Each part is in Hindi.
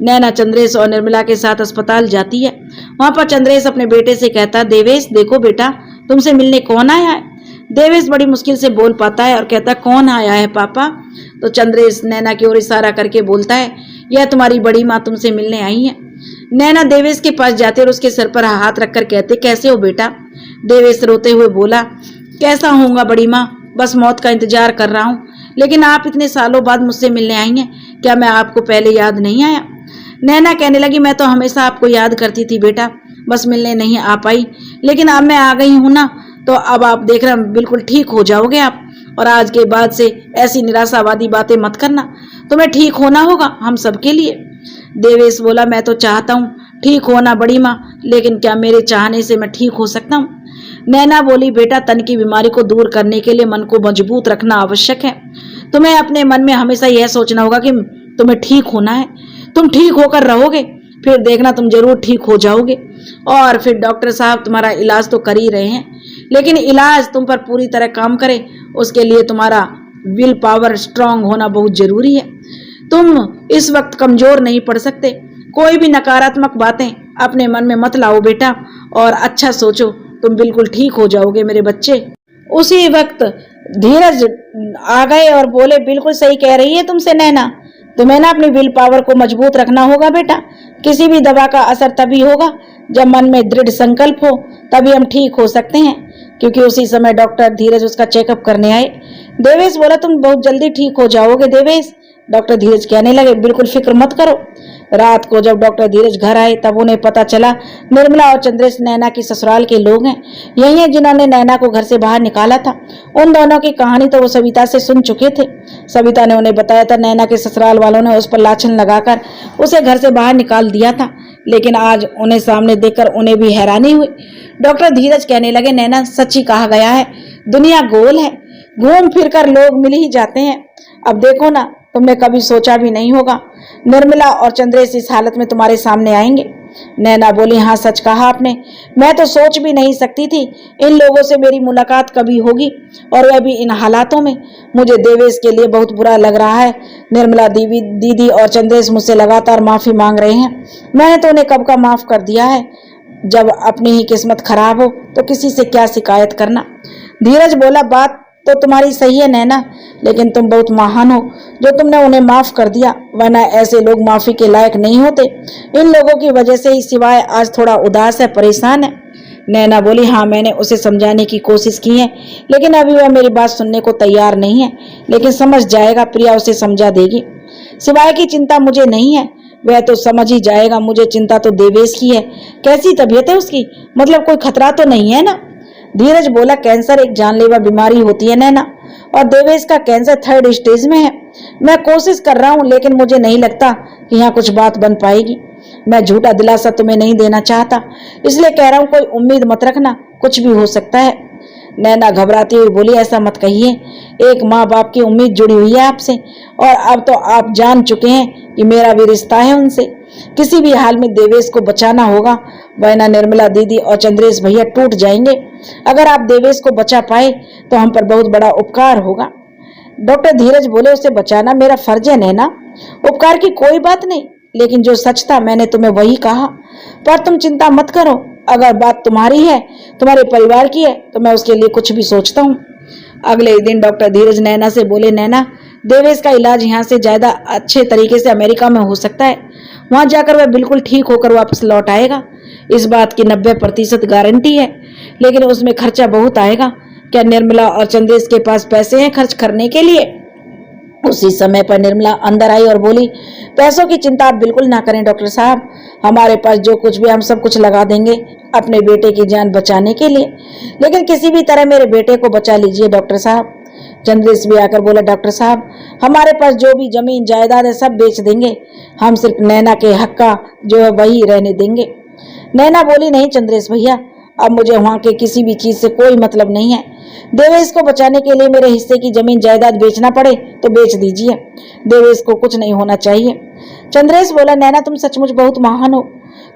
नैना चंद्रेश और निर्मला के साथ अस्पताल जाती है। वहां पर चंद्रेश अपने बेटे से कहता है, देवेश देखो बेटा, तुमसे मिलने कौन आया है। देवेश बड़ी मुश्किल से बोल पाता है और कहता, कौन आया है पापा। तो चंद्रेश नैना की ओर इशारा करके बोलता है, यह तुम्हारी बड़ी माँ तुमसे मिलने आई है। नैना देवेश के पास जाते और उसके सर पर हाथ रखकर कहते, कैसे हो बेटा। देवेश रोते हुए बोला, कैसा होऊंगा बड़ी माँ, बस मौत का इंतजार कर रहा हूँ, लेकिन आप इतने सालों बाद मुझसे मिलने आई हैं, क्या मैं आपको पहले याद नहीं आया। नैना कहने लगी, मैं तो हमेशा आपको याद करती थी बेटा, बस मिलने नहीं आ पाई, लेकिन अब मैं आ गई हूं ना, तो अब आप देख रहे बिल्कुल ठीक हो जाओगे आप, और आज के बाद से ऐसी निराशावादी बातें मत करना, तुम्हें ठीक होना होगा हम सबके लिए। देवेश बोला, मैं तो चाहता हूँ ठीक होना बड़ी माँ, लेकिन क्या मेरे चाहने से मैं ठीक हो सकता हूँ। नैना बोली, बेटा तन की बीमारी को दूर करने के लिए मन को मजबूत रखना आवश्यक है। तुम्हें अपने मन में हमेशा यह सोचना होगा कि तुम्हें ठीक होना है, तुम ठीक होकर रहोगे, फिर देखना तुम जरूर ठीक हो जाओगे। और फिर डॉक्टर साहब तुम्हारा इलाज तो कर ही रहे हैं, लेकिन इलाज तुम पर पूरी तरह काम करे, उसके लिए तुम्हारा विल पावर स्ट्रांग होना बहुत जरूरी है। तुम इस वक्त कमजोर नहीं पड़ सकते। कोई भी नकारात्मक बातें अपने मन में मत लाओ बेटा, और अच्छा सोचो, तुम बिल्कुल ठीक हो जाओगे मेरे बच्चे। उसी वक्त धीरज आ गए और बोले, बिल्कुल सही कह रही है तुमसे नैना, तुम्हें ना अपनी विल पावर को मजबूत रखना होगा बेटा। किसी भी दवा का असर तभी होगा जब मन में दृढ़ संकल्प हो, तभी हम ठीक हो सकते हैं। क्योंकि उसी समय डॉक्टर धीरज उसका चेकअप करने आए। देवेश बोला, तुम बहुत जल्दी ठीक हो जाओगे देवेश। डॉक्टर धीरज कहने लगे, बिल्कुल फिक्र मत करो। रात को जब डॉक्टर धीरज घर आए तब उन्हें पता चला निर्मला और चंद्रेश नैना की ससुराल के लोग हैं, यही है जिन्होंने नैना को घर से बाहर निकाला था। उन दोनों की कहानी तो वो सविता से सुन चुके थे। सविता ने उन्हें बताया था नैना के ससुराल वालों ने उस पर लाछन लगाकर उसे घर से बाहर निकाल दिया था, लेकिन आज उन्हें सामने देखकर उन्हें भी हैरानी हुई। डॉक्टर धीरज कहने लगे, नैना सच ही कहा गया है, दुनिया गोल है, घूम फिर कर लोग मिल ही जाते हैं। अब देखो ना, तुमने कभी सोचा भी नहीं होगा निर्मला और चंद्रेश इस हालत में तुम्हारे सामने आएंगे। नैना बोली, हाँ सच कहा आपने, मैं तो सोच भी नहीं सकती थी इन लोगों से मेरी मुलाकात कभी होगी, और वह भी इन हालातों में। मुझे देवेश के लिए बहुत बुरा लग रहा है। निर्मला दीदी और चंद्रेश मुझसे लगातार माफी मांग रहे हैं, मैंने तो उन्हें कब का माफ कर दिया है। जब अपनी ही किस्मत खराब हो तो किसी से क्या शिकायत करना। धीरज बोला, बात तो तुम्हारी सही है नैना, लेकिन तुम बहुत महान हो जो तुमने उन्हें माफ कर दिया, वरना ऐसे लोग माफी के लायक नहीं होते। इन लोगों की वजह से ही सिवाय आज थोड़ा उदास है, परेशान है। नैना बोली, हाँ मैंने उसे समझाने की कोशिश की है, लेकिन अभी वह मेरी बात सुनने को तैयार नहीं है, लेकिन समझ जाएगा, प्रिया उसे समझा देगी। सिवाय की चिंता मुझे नहीं है, वह तो समझ ही जाएगा। मुझे चिंता तो देवेश की है, कैसी तबीयत है उसकी, मतलब कोई खतरा तो नहीं है ना। धीरज बोला, कैंसर एक जानलेवा बीमारी होती है नैना, और देवेश का कैंसर 3rd स्टेज में है। मैं कोशिश कर रहा हूँ, लेकिन मुझे नहीं लगता कि यहाँ कुछ बात बन पाएगी। मैं झूठा दिलासा तुम्हें नहीं देना चाहता, इसलिए कह रहा हूँ कोई उम्मीद मत रखना, कुछ भी हो सकता है। नैना घबराती हुई बोली, ऐसा मत कहिए, एक माँ बाप की उम्मीद जुड़ी हुई है आपसे, और अब तो आप जान चुके हैं कि मेरा भी रिश्ता है उनसे। किसी भी हाल में देवेश को बचाना होगा, वरना निर्मला दीदी और चंद्रेश भैया टूट जाएंगे। अगर आप देवेश को बचा पाए तो हम पर बहुत बड़ा उपकार होगा। डॉक्टर धीरज बोले, उसे बचाना मेरा फर्ज है नैना, उपकार की कोई बात नहीं, लेकिन जो सच था मैंने तुम्हें वही कहा। पर तुम चिंता मत करो, अगर बात तुम्हारी है, तुम्हारे परिवार की है, तो मैं उसके लिए कुछ भी सोचता हूँ। अगले दिन डॉक्टर धीरज नैना से बोले, नैना देवेश का इलाज यहाँ से ज्यादा अच्छे तरीके से अमेरिका में हो सकता है, वहां जाकर वह बिल्कुल ठीक होकर वापस लौट आएगा। इस बात की 90% गारंटी है, लेकिन उसमें खर्चा बहुत आएगा। क्या निर्मला और चंद्रेश के पास पैसे हैं खर्च करने के लिए। उसी समय पर निर्मला अंदर आई और बोली, पैसों की चिंता आप बिल्कुल ना करें डॉक्टर साहब, हमारे पास जो कुछ भी हम सब कुछ लगा देंगे अपने बेटे की जान बचाने के लिए, लेकिन किसी भी तरह मेरे बेटे को बचा लीजिए डॉक्टर साहब। चंद्रेश भी आकर बोला, डॉक्टर साहब हमारे पास जो भी जमीन जायदाद है सब बेच देंगे, हम सिर्फ नैना के हक का जो है वही रहने देंगे। नैना बोली, नहीं चंद्रेश भैया, अब मुझे वहां के किसी भी चीज से कोई मतलब नहीं है। देवेश को बचाने के लिए मेरे हिस्से की जमीन जायदाद बेचना पड़े तो बेच दीजिए, देवेश को कुछ नहीं होना चाहिए। चंद्रेश बोला, नैना तुम सचमुच बहुत महान हो,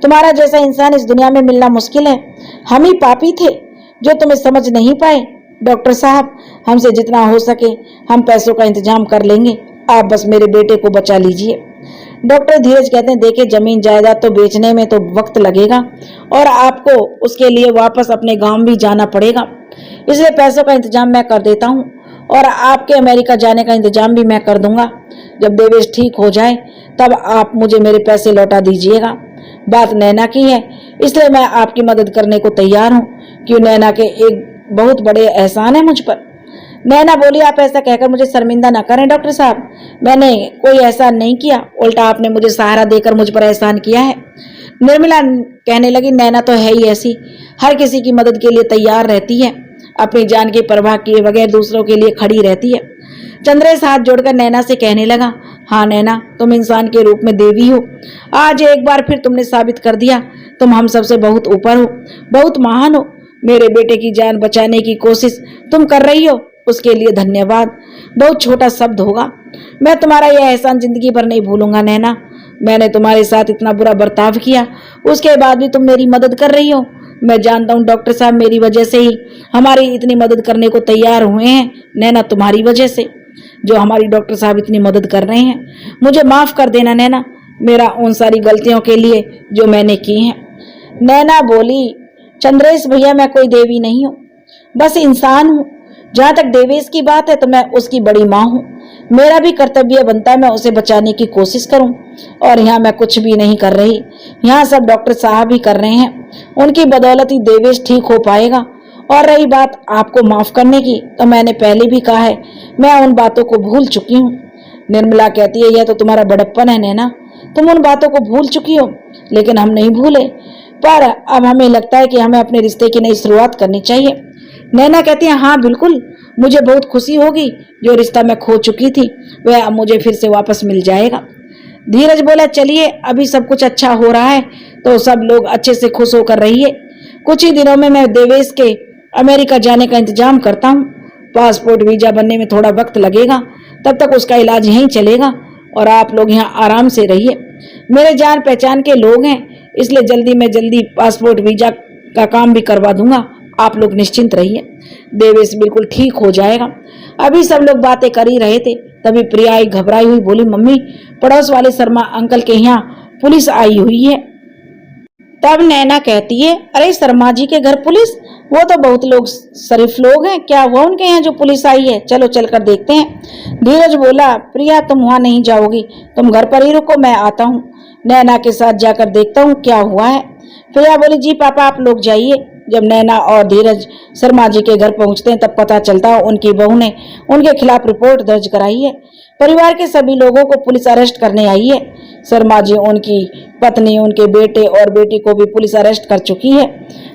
तुम्हारा जैसा इंसान इस दुनिया में मिलना मुश्किल है। हम ही पापी थे जो तुम्हें समझ नहीं पाए। डॉक्टर साहब हमसे जितना हो सके हम पैसों का इंतजाम कर लेंगे, आप बस मेरे बेटे को बचा लीजिए। डॉक्टर धीरज कहते हैं, देखिए जमीन जायदाद तो बेचने में तो वक्त लगेगा और आपको उसके लिए वापस अपने गांव भी जाना पड़ेगा, इसलिए पैसों का इंतजाम मैं कर देता हूँ और आपके अमेरिका जाने का इंतजाम भी मैं कर दूंगा। जब देवेश ठीक हो जाए तब आप मुझे मेरे पैसे लौटा दीजिएगा। बात नैना की है, इसलिए मैं आपकी मदद करने को तैयार हूँ, क्यों नैना के एक बहुत बड़े एहसान है मुझ पर। नैना बोली, आप ऐसा कहकर मुझे शर्मिंदा न करें डॉक्टर साहब, मैंने कोई एहसान नहीं किया, उल्टा आपने मुझे सहारा देकर मुझ पर एहसान किया है। निर्मला कहने लगी, नैना तो है ही ऐसी, हर किसी की मदद के लिए तैयार रहती है, अपनी जान की परवाह किए बगैर दूसरों के लिए खड़ी रहती है। चंद्रेश हाथ जोड़कर नैना से कहने लगा, हाँ नैना, तुम इंसान के रूप में देवी हो, आज एक बार फिर तुमने साबित कर दिया तुम हम सबसे बहुत ऊपर हो, बहुत महान हो। मेरे बेटे की जान बचाने की कोशिश तुम कर रही हो, उसके लिए धन्यवाद बहुत छोटा शब्द होगा। मैं तुम्हारा यह एहसान जिंदगी भर नहीं भूलूंगा नैना। मैंने तुम्हारे साथ इतना बुरा बर्ताव किया, उसके बाद भी तुम मेरी मदद कर रही हो। मैं जानता हूँ डॉक्टर साहब मेरी वजह से ही हमारी इतनी मदद करने को तैयार हुए हैं। नैना, तुम्हारी वजह से जो हमारी डॉक्टर साहब इतनी मदद कर रहे हैं। मुझे माफ कर देना नैना, मेरा उन सारी गलतियों के लिए जो मैंने की हैं। नैना बोली, चंद्रेश भैया, मैं कोई देवी नहीं हूँ, बस इंसान हूँ। जहाँ तक देवेश की बात है तो मैं उसकी बड़ी माँ हूँ, मेरा भी कर्तव्य बनता है मैं उसे बचाने की कोशिश करूँ। और यहाँ मैं कुछ भी नहीं कर रही, यहाँ सब डॉक्टर साहब ही कर रहे हैं, उनकी बदौलत ही देवेश ठीक हो पाएगा। और रही बात आपको माफ करने की, तो मैंने पहले भी कहा है, मैं उन बातों को भूल चुकी हूँ। निर्मला कहती है, यह तो तुम्हारा बड़प्पन है नैना, तुम उन बातों को भूल चुकी हो, लेकिन हम नहीं भूले, पर अब हमें लगता है कि हमें अपने रिश्ते की नई शुरुआत करनी चाहिए। नैना कहती है, हाँ बिल्कुल, मुझे बहुत खुशी होगी, जो रिश्ता मैं खो चुकी थी वह अब मुझे फिर से वापस मिल जाएगा। धीरज बोला, चलिए अभी सब कुछ अच्छा हो रहा है तो सब लोग अच्छे से खुश होकर रहिए। कुछ ही दिनों में मैं देवेश के अमेरिका जाने का इंतजाम करता हूँ। पासपोर्ट वीजा बनने में थोड़ा वक्त लगेगा, तब तक उसका इलाज यहीं चलेगा और आप लोग यहाँ आराम से रहिए। मेरे जान पहचान के लोग हैं, इसलिए जल्दी में जल्दी पासपोर्ट वीजा का काम भी करवा दूंगा, आप लोग निश्चिंत रहिए, देवेश बिल्कुल ठीक हो जाएगा। अभी सब लोग बातें कर ही रहे थे, तभी प्रिया आई घबराई हुई, बोली, मम्मी, पड़ोस वाले शर्मा अंकल के यहाँ पुलिस आई हुई है। तब नैना कहती है, अरे शर्मा जी के घर पुलिस? वो तो बहुत लोग शरीफ लोग हैं, क्या हुआ उनके यहाँ जो पुलिस आई है? चलो चलकर देखते हैं। धीरज बोला, प्रिया तुम वहां नहीं जाओगी, तुम घर पर ही रुको, मैं आता हूँ, नैना के साथ जाकर देखता हूँ क्या हुआ है। प्रिया बोली, जी पापा आप लोग जाइए। जब नैना और धीरज शर्मा जी के घर पहुंचते हैं तब पता चलता है उनकी बहू ने उनके खिलाफ रिपोर्ट दर्ज कराई है। परिवार के सभी लोगों को पुलिस अरेस्ट करने आई है। शर्मा जी, उनकी पत्नी, उनके बेटे और बेटी को भी पुलिस अरेस्ट कर चुकी है।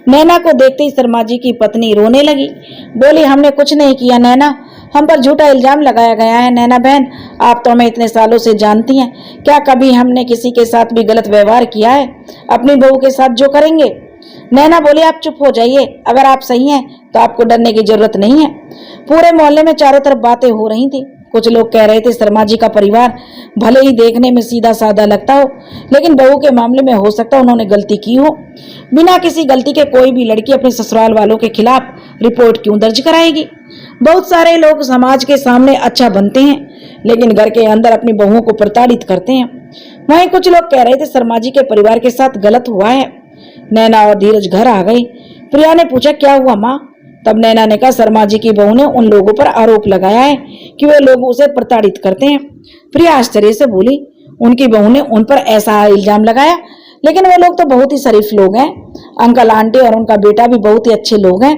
नैना को देखते ही शर्मा जी की पत्नी रोने लगी, बोली, हमने कुछ नहीं किया नैना, हम पर झूठा इल्जाम लगाया गया है। नैना बहन, आप तो हमें इतने सालों से जानती हैं, क्या कभी हमने किसी के साथ भी गलत व्यवहार किया है? अपनी बहू के साथ जो करेंगे। नैना बोली, आप चुप हो जाइए, अगर आप सही हैं तो आपको डरने की जरूरत नहीं है। पूरे मोहल्ले में चारों तरफ बातें हो रही थी। कुछ लोग कह रहे थे शर्मा जी का परिवार भले ही देखने में सीधा साधा लगता हो, लेकिन बहू के मामले में हो सकता है उन्होंने गलती की हो। बिना किसी गलती के कोई भी लड़की अपने ससुराल वालों के खिलाफ रिपोर्ट क्यों दर्ज कराएगी? बहुत सारे लोग समाज के सामने अच्छा बनते हैं, लेकिन घर के अंदर अपनी बहुओं को प्रताड़ित करते हैं। वहीं कुछ लोग कह रहे थे शर्मा जी के परिवार के साथ गलत हुआ है। नैना और धीरज घर आ गई। प्रिया ने पूछा, क्या हुआ माँ? तब नैना ने कहा, शर्मा जी की बहू ने उन लोगों पर आरोप लगाया है कि वे लोग उसे प्रताड़ित करते हैं। प्रिया आश्चर्य से बोली, उनकी बहू ने उन पर ऐसा इल्जाम लगाया? लेकिन वो लोग तो बहुत ही शरीफ लोग हैं, अंकल आंटी और उनका बेटा भी बहुत ही अच्छे लोग हैं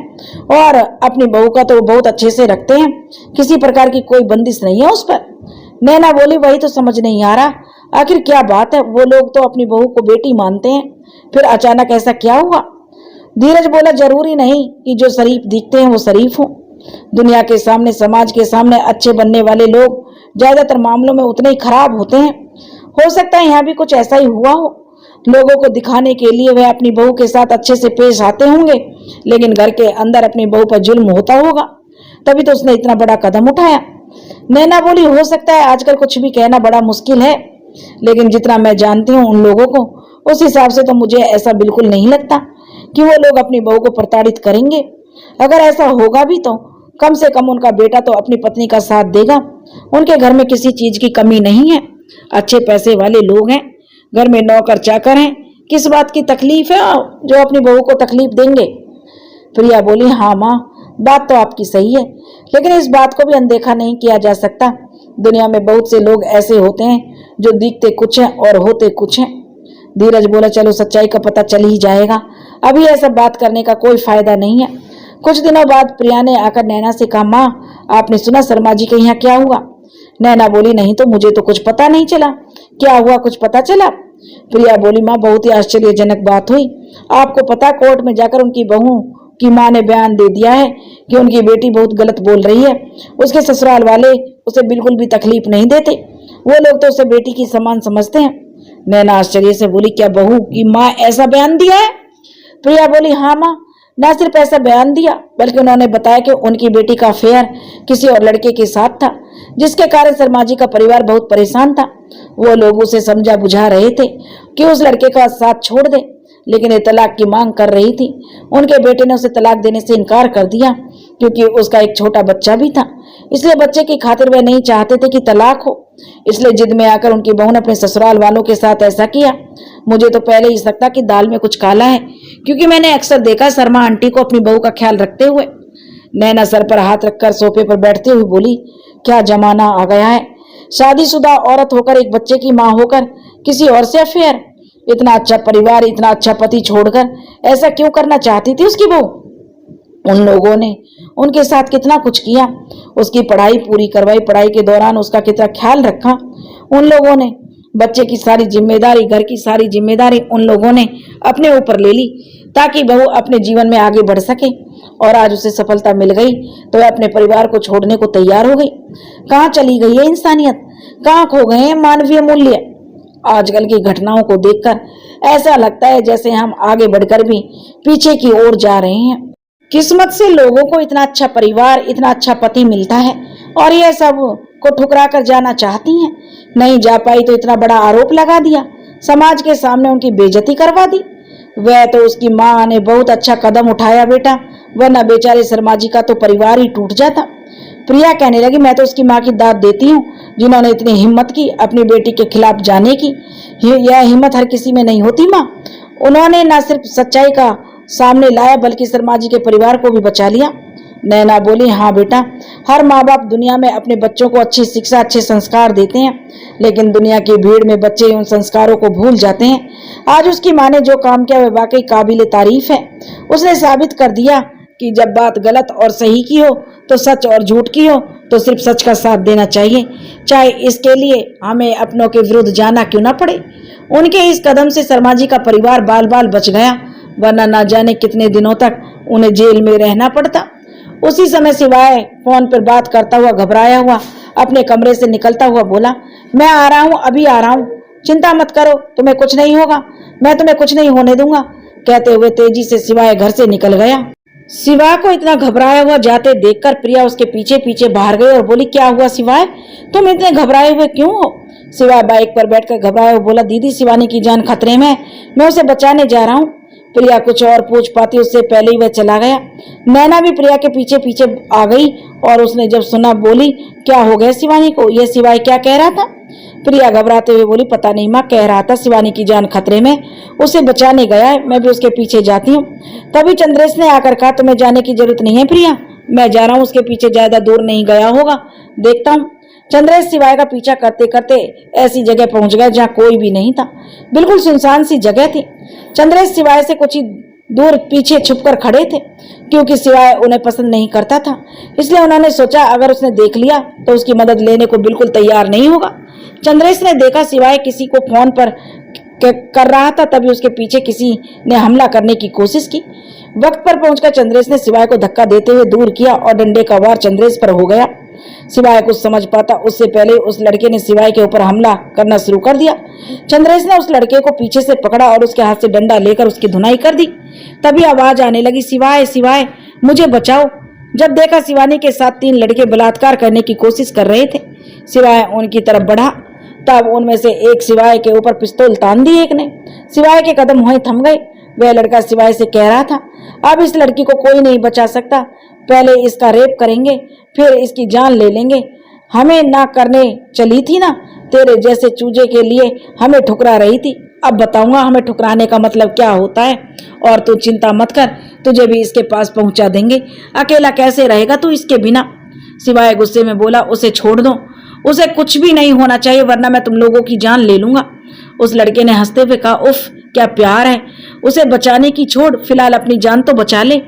और अपनी बहू का तो बहुत अच्छे से रखते हैं, किसी प्रकार की कोई बंदिश नहीं है उस पर। नैना बोली, वही तो समझ नहीं आ रहा, आखिर क्या बात है? वो लोग तो अपनी बहू को बेटी मानते हैं, फिर अचानक ऐसा क्या हुआ? धीरज बोला, जरूरी नहीं कि जो शरीफ दिखते हैं वो शरीफ हो। दुनिया के सामने, समाज के सामने अच्छे बनने वाले लोग ज्यादातर मामलों में उतने ही खराब होते हैं। हो सकता है यहाँ भी कुछ ऐसा ही हुआ हो। लोगों को दिखाने के लिए वह अपनी बहू के साथ अच्छे से पेश आते होंगे, लेकिन घर के अंदर अपनी बहू पर जुल्म होता होगा, तभी तो उसने इतना बड़ा कदम उठाया। नैना बोली, हो सकता है, आजकल कुछ भी कहना बड़ा मुश्किल है, लेकिन जितना मैं जानती हूँ उन लोगों को, उस हिसाब से तो मुझे ऐसा बिल्कुल नहीं लगता कि वो लोग अपनी बहू को प्रताड़ित करेंगे। अगर ऐसा होगा भी तो कम से कम उनका बेटा तो अपनी पत्नी का साथ देगा, उनके घर में किसी चीज की कमी नहीं है। अच्छे पैसे वाले लोग हैं, घर में नौकर चाकर हैं, किस बात की तकलीफ है जो अपनी बहू को तकलीफ देंगे। प्रिया बोली, हाँ माँ, बात तो आपकी सही है, लेकिन इस बात को भी अनदेखा नहीं किया जा सकता। दुनिया में बहुत से लोग ऐसे होते हैं जो दिखते कुछ हैं और होते कुछ हैं। धीरज बोला, चलो सच्चाई का पता चल ही जाएगा, अभी ऐसा बात करने का कोई फायदा नहीं है। कुछ दिनों बाद प्रिया ने आकर नैना से कहा, माँ आपने सुना शर्मा जी के यहाँ क्या हुआ? नैना बोली, नहीं तो मुझे तो कुछ पता नहीं चला, क्या हुआ, कुछ पता चला? प्रिया बोली, माँ बहुत ही आश्चर्यजनक बात हुई। आपको पता, कोर्ट में जाकर उनकी बहू की माँ ने बयान दे दिया है कि उनकी बेटी बहुत गलत बोल रही है। उसके ससुराल वाले उसे बिल्कुल भी तकलीफ नहीं देते, वो लोग तो उसे बेटी की समान समझते हैं। नैना आश्चर्य से बोली, क्या बहू की माँ ऐसा बयान दिया है? प्रिया बोली, हाँ माँ, न सिर्फ ऐसा बयान दिया बल्कि उन्होंने बताया कि उनकी बेटी का अफेयर किसी और लड़के के साथ था, जिसके कारण शर्मा जी का परिवार बहुत परेशान था। वो लोग उसे समझा बुझा रहे थे कि उस लड़के का साथ छोड़ दे, लेकिन ये तलाक की मांग कर रही थी। उनके बेटे ने उसे तलाक देने से इनकार कर दिया क्योंकि उसका एक छोटा बच्चा भी था, इसलिए बच्चे की खातिर वे नहीं चाहते थे कि तलाक हो। इसलिए जिद में आकर उनकी बहू ने अपने ससुराल वालों के साथ ऐसा किया। मुझे तो पहले ही लगता कि दाल में कुछ काला है, क्योंकि मैंने अक्सर देखा शर्मा आंटी को अपनी बहू का ख्याल रखते हुए। नैना सर पर हाथ रखकर सोफे पर बैठते हुए बोली, क्या जमाना आ गया है, शादीशुदा औरत होकर, एक बच्चे की माँ होकर किसी और से अफेयर। इतना अच्छा परिवार, इतना अच्छा पति छोड़कर ऐसा क्यों करना चाहती थी उसकी बहू? उन लोगों ने उनके साथ कितना कुछ किया, उसकी पढ़ाई पूरी करवाई, पढ़ाई के दौरान उसका कितना ख्याल रखा। उन लोगों ने बच्चे की सारी जिम्मेदारी, घर की सारी जिम्मेदारी उन लोगों ने अपने ऊपर ले ली ताकि बहू अपने जीवन में आगे बढ़ सके। और आज उसे सफलता मिल गई तो वह अपने परिवार को छोड़ने को तैयार हो गई। कहाँ चली गई है इंसानियत, कहाँ खो गए हैं मानवीय मूल्य? आजकल की घटनाओं को देखकर ऐसा लगता है जैसे हम आगे बढ़कर भी पीछे की ओर जा रहे हैं। किस्मत से लोगों को इतना अच्छा परिवार, इतना अच्छा पति मिलता है और ये सब को ठुकरा कर जाना चाहती हैं। नहीं जा पाई तो इतना बड़ा आरोप लगा दिया, समाज के सामने उनकी बेइज्जती करवा दी। वह तो उसकी माँ ने बहुत अच्छा कदम उठाया बेटा, वरना बेचारे शर्मा जी का तो परिवार ही टूट जाता। प्रिया कहने लगी, मैं तो उसकी माँ की दाद देती हूँ जिन्होंने इतनी हिम्मत की अपनी बेटी के खिलाफ जाने की। यह हिम्मत हर किसी में नहीं होती माँ। उन्होंने न सिर्फ सच्चाई का सामने लाया बल्कि शर्मा जी के परिवार को भी बचा लिया। नैना बोली, हाँ बेटा, हर माँ बाप दुनिया में अपने बच्चों को अच्छी शिक्षा, अच्छे संस्कार देते हैं, लेकिन दुनिया की भीड़ में बच्चे उन संस्कारों को भूल जाते हैं। आज उसकी माँ ने जो काम किया वह वाकई काबिले तारीफ है। उसने साबित कर दिया कि जब बात गलत और सही की हो तो सच और झूठ की हो तो सिर्फ सच का साथ देना चाहिए, चाहे इसके लिए हमें अपनों के विरुद्ध जाना क्यों ना पड़े। उनके इस कदम से शर्मा जी का परिवार बाल बाल बच गया, वरना ना जाने कितने दिनों तक उन्हें जेल में रहना पड़ता। उसी समय सिवाय फोन पर बात करता हुआ घबराया हुआ अपने कमरे से निकलता हुआ बोला, मैं आ रहा हूँ, अभी आ रहा हूँ, चिंता मत करो, तुम्हें कुछ नहीं होगा, मैं तुम्हें कुछ नहीं होने दूंगा। कहते हुए तेजी से सिवाय घर से निकल गया। शिवा को इतना घबराया हुआ जाते देखकर प्रिया उसके पीछे पीछे बाहर गई और बोली, क्या हुआ शिवाय, तुम इतने घबराए हुए क्यों हो? शिवा बाइक पर बैठकर घबराया हुआ बोला, दीदी शिवानी की जान खतरे में है, मैं उसे बचाने जा रहा हूँ। प्रिया कुछ और पूछ पाती उससे पहले ही वह चला गया। नैना भी प्रिया के पीछे पीछे आ गई और उसने जब सुना बोली, क्या हो गया शिवानी को, यह शिवाय क्या कह रहा था? प्रिया घबराते हुए बोली, पता नहीं माँ, कह रहा था शिवानी की जान खतरे में, उसे बचाने गया है, मैं भी उसके पीछे जाती हूँ। तभी चंद्रेश ने आकर कहा, तुम्हें जाने की जरूरत नहीं है प्रिया, मैं जा रहा हूँ, उसके पीछे ज्यादा दूर नहीं गया होगा, देखता हूँ। चंद्रेश शिवाय का पीछा करते करते ऐसी जगह पहुंच गए जहाँ कोई भी नहीं था, बिल्कुल सुनसान सी जगह थी। चंद्रेश शिवाय से कुछ ही दूर पीछे छुपकर खड़े थे, क्योंकि शिवाय उन्हें पसंद नहीं करता था, इसलिए उन्होंने सोचा अगर उसने देख लिया तो उसकी मदद लेने को बिल्कुल तैयार नहीं होगा। चंद्रेश ने देखा शिवाय किसी को फोन पर कर रहा था, तभी उसके पीछे किसी ने हमला करने की कोशिश की। वक्त पर पहुंचकर चंद्रेश ने शिवाय को धक्का देते हुए दूर किया और डंडे का वार चंद्रेश पर हो गया। शिवाय कुछ समझ पाता उससे पहले उस लड़के ने शिवाय के ऊपर हमला करना शुरू कर दिया। चंद्रेश ने उस लड़के को पीछे से पकड़ा और उसके हाथ से डंडा लेकर उसकी धुनाई कर दी। तभी आवाज आने लगी, शिवाय शिवाय मुझे बचाओ। जब देखा शिवानी के साथ 3 लड़के बलात्कार करने की कोशिश कर रहे थे। शिवाय उनकी तरफ बढ़ा, तब उनमें से एक शिवाय के ऊपर पिस्तौल तान दी एक ने। शिवाय के कदम वहीं थम गए। वह लड़का शिवाय से कह रहा था, अब इस लड़की को कोई नहीं बचा सकता, पहले इसका रेप करेंगे फिर इसकी जान ले लेंगे। हमें ना करने चली थी ना तेरे जैसे चूजे के लिए हमें ठुकरा रही थी। अब बताऊंगा हमें ठुकराने का मतलब क्या होता है। और तू चिंता मत कर, तुझे भी इसके पास पहुंचा देंगे। अकेला कैसे रहेगा तू इसके बिना। सिवाय गुस्से में बोला, उसे छोड़ दो, उसे कुछ भी नहीं होना चाहिए, वरना मैं तुम लोगों की जान ले लूंगा। उस लड़के ने हंसते हुए कहा, उफ क्या प्यार है, उसे बचाने की छोड़, फिलहाल अपनी जान तो बचा ले।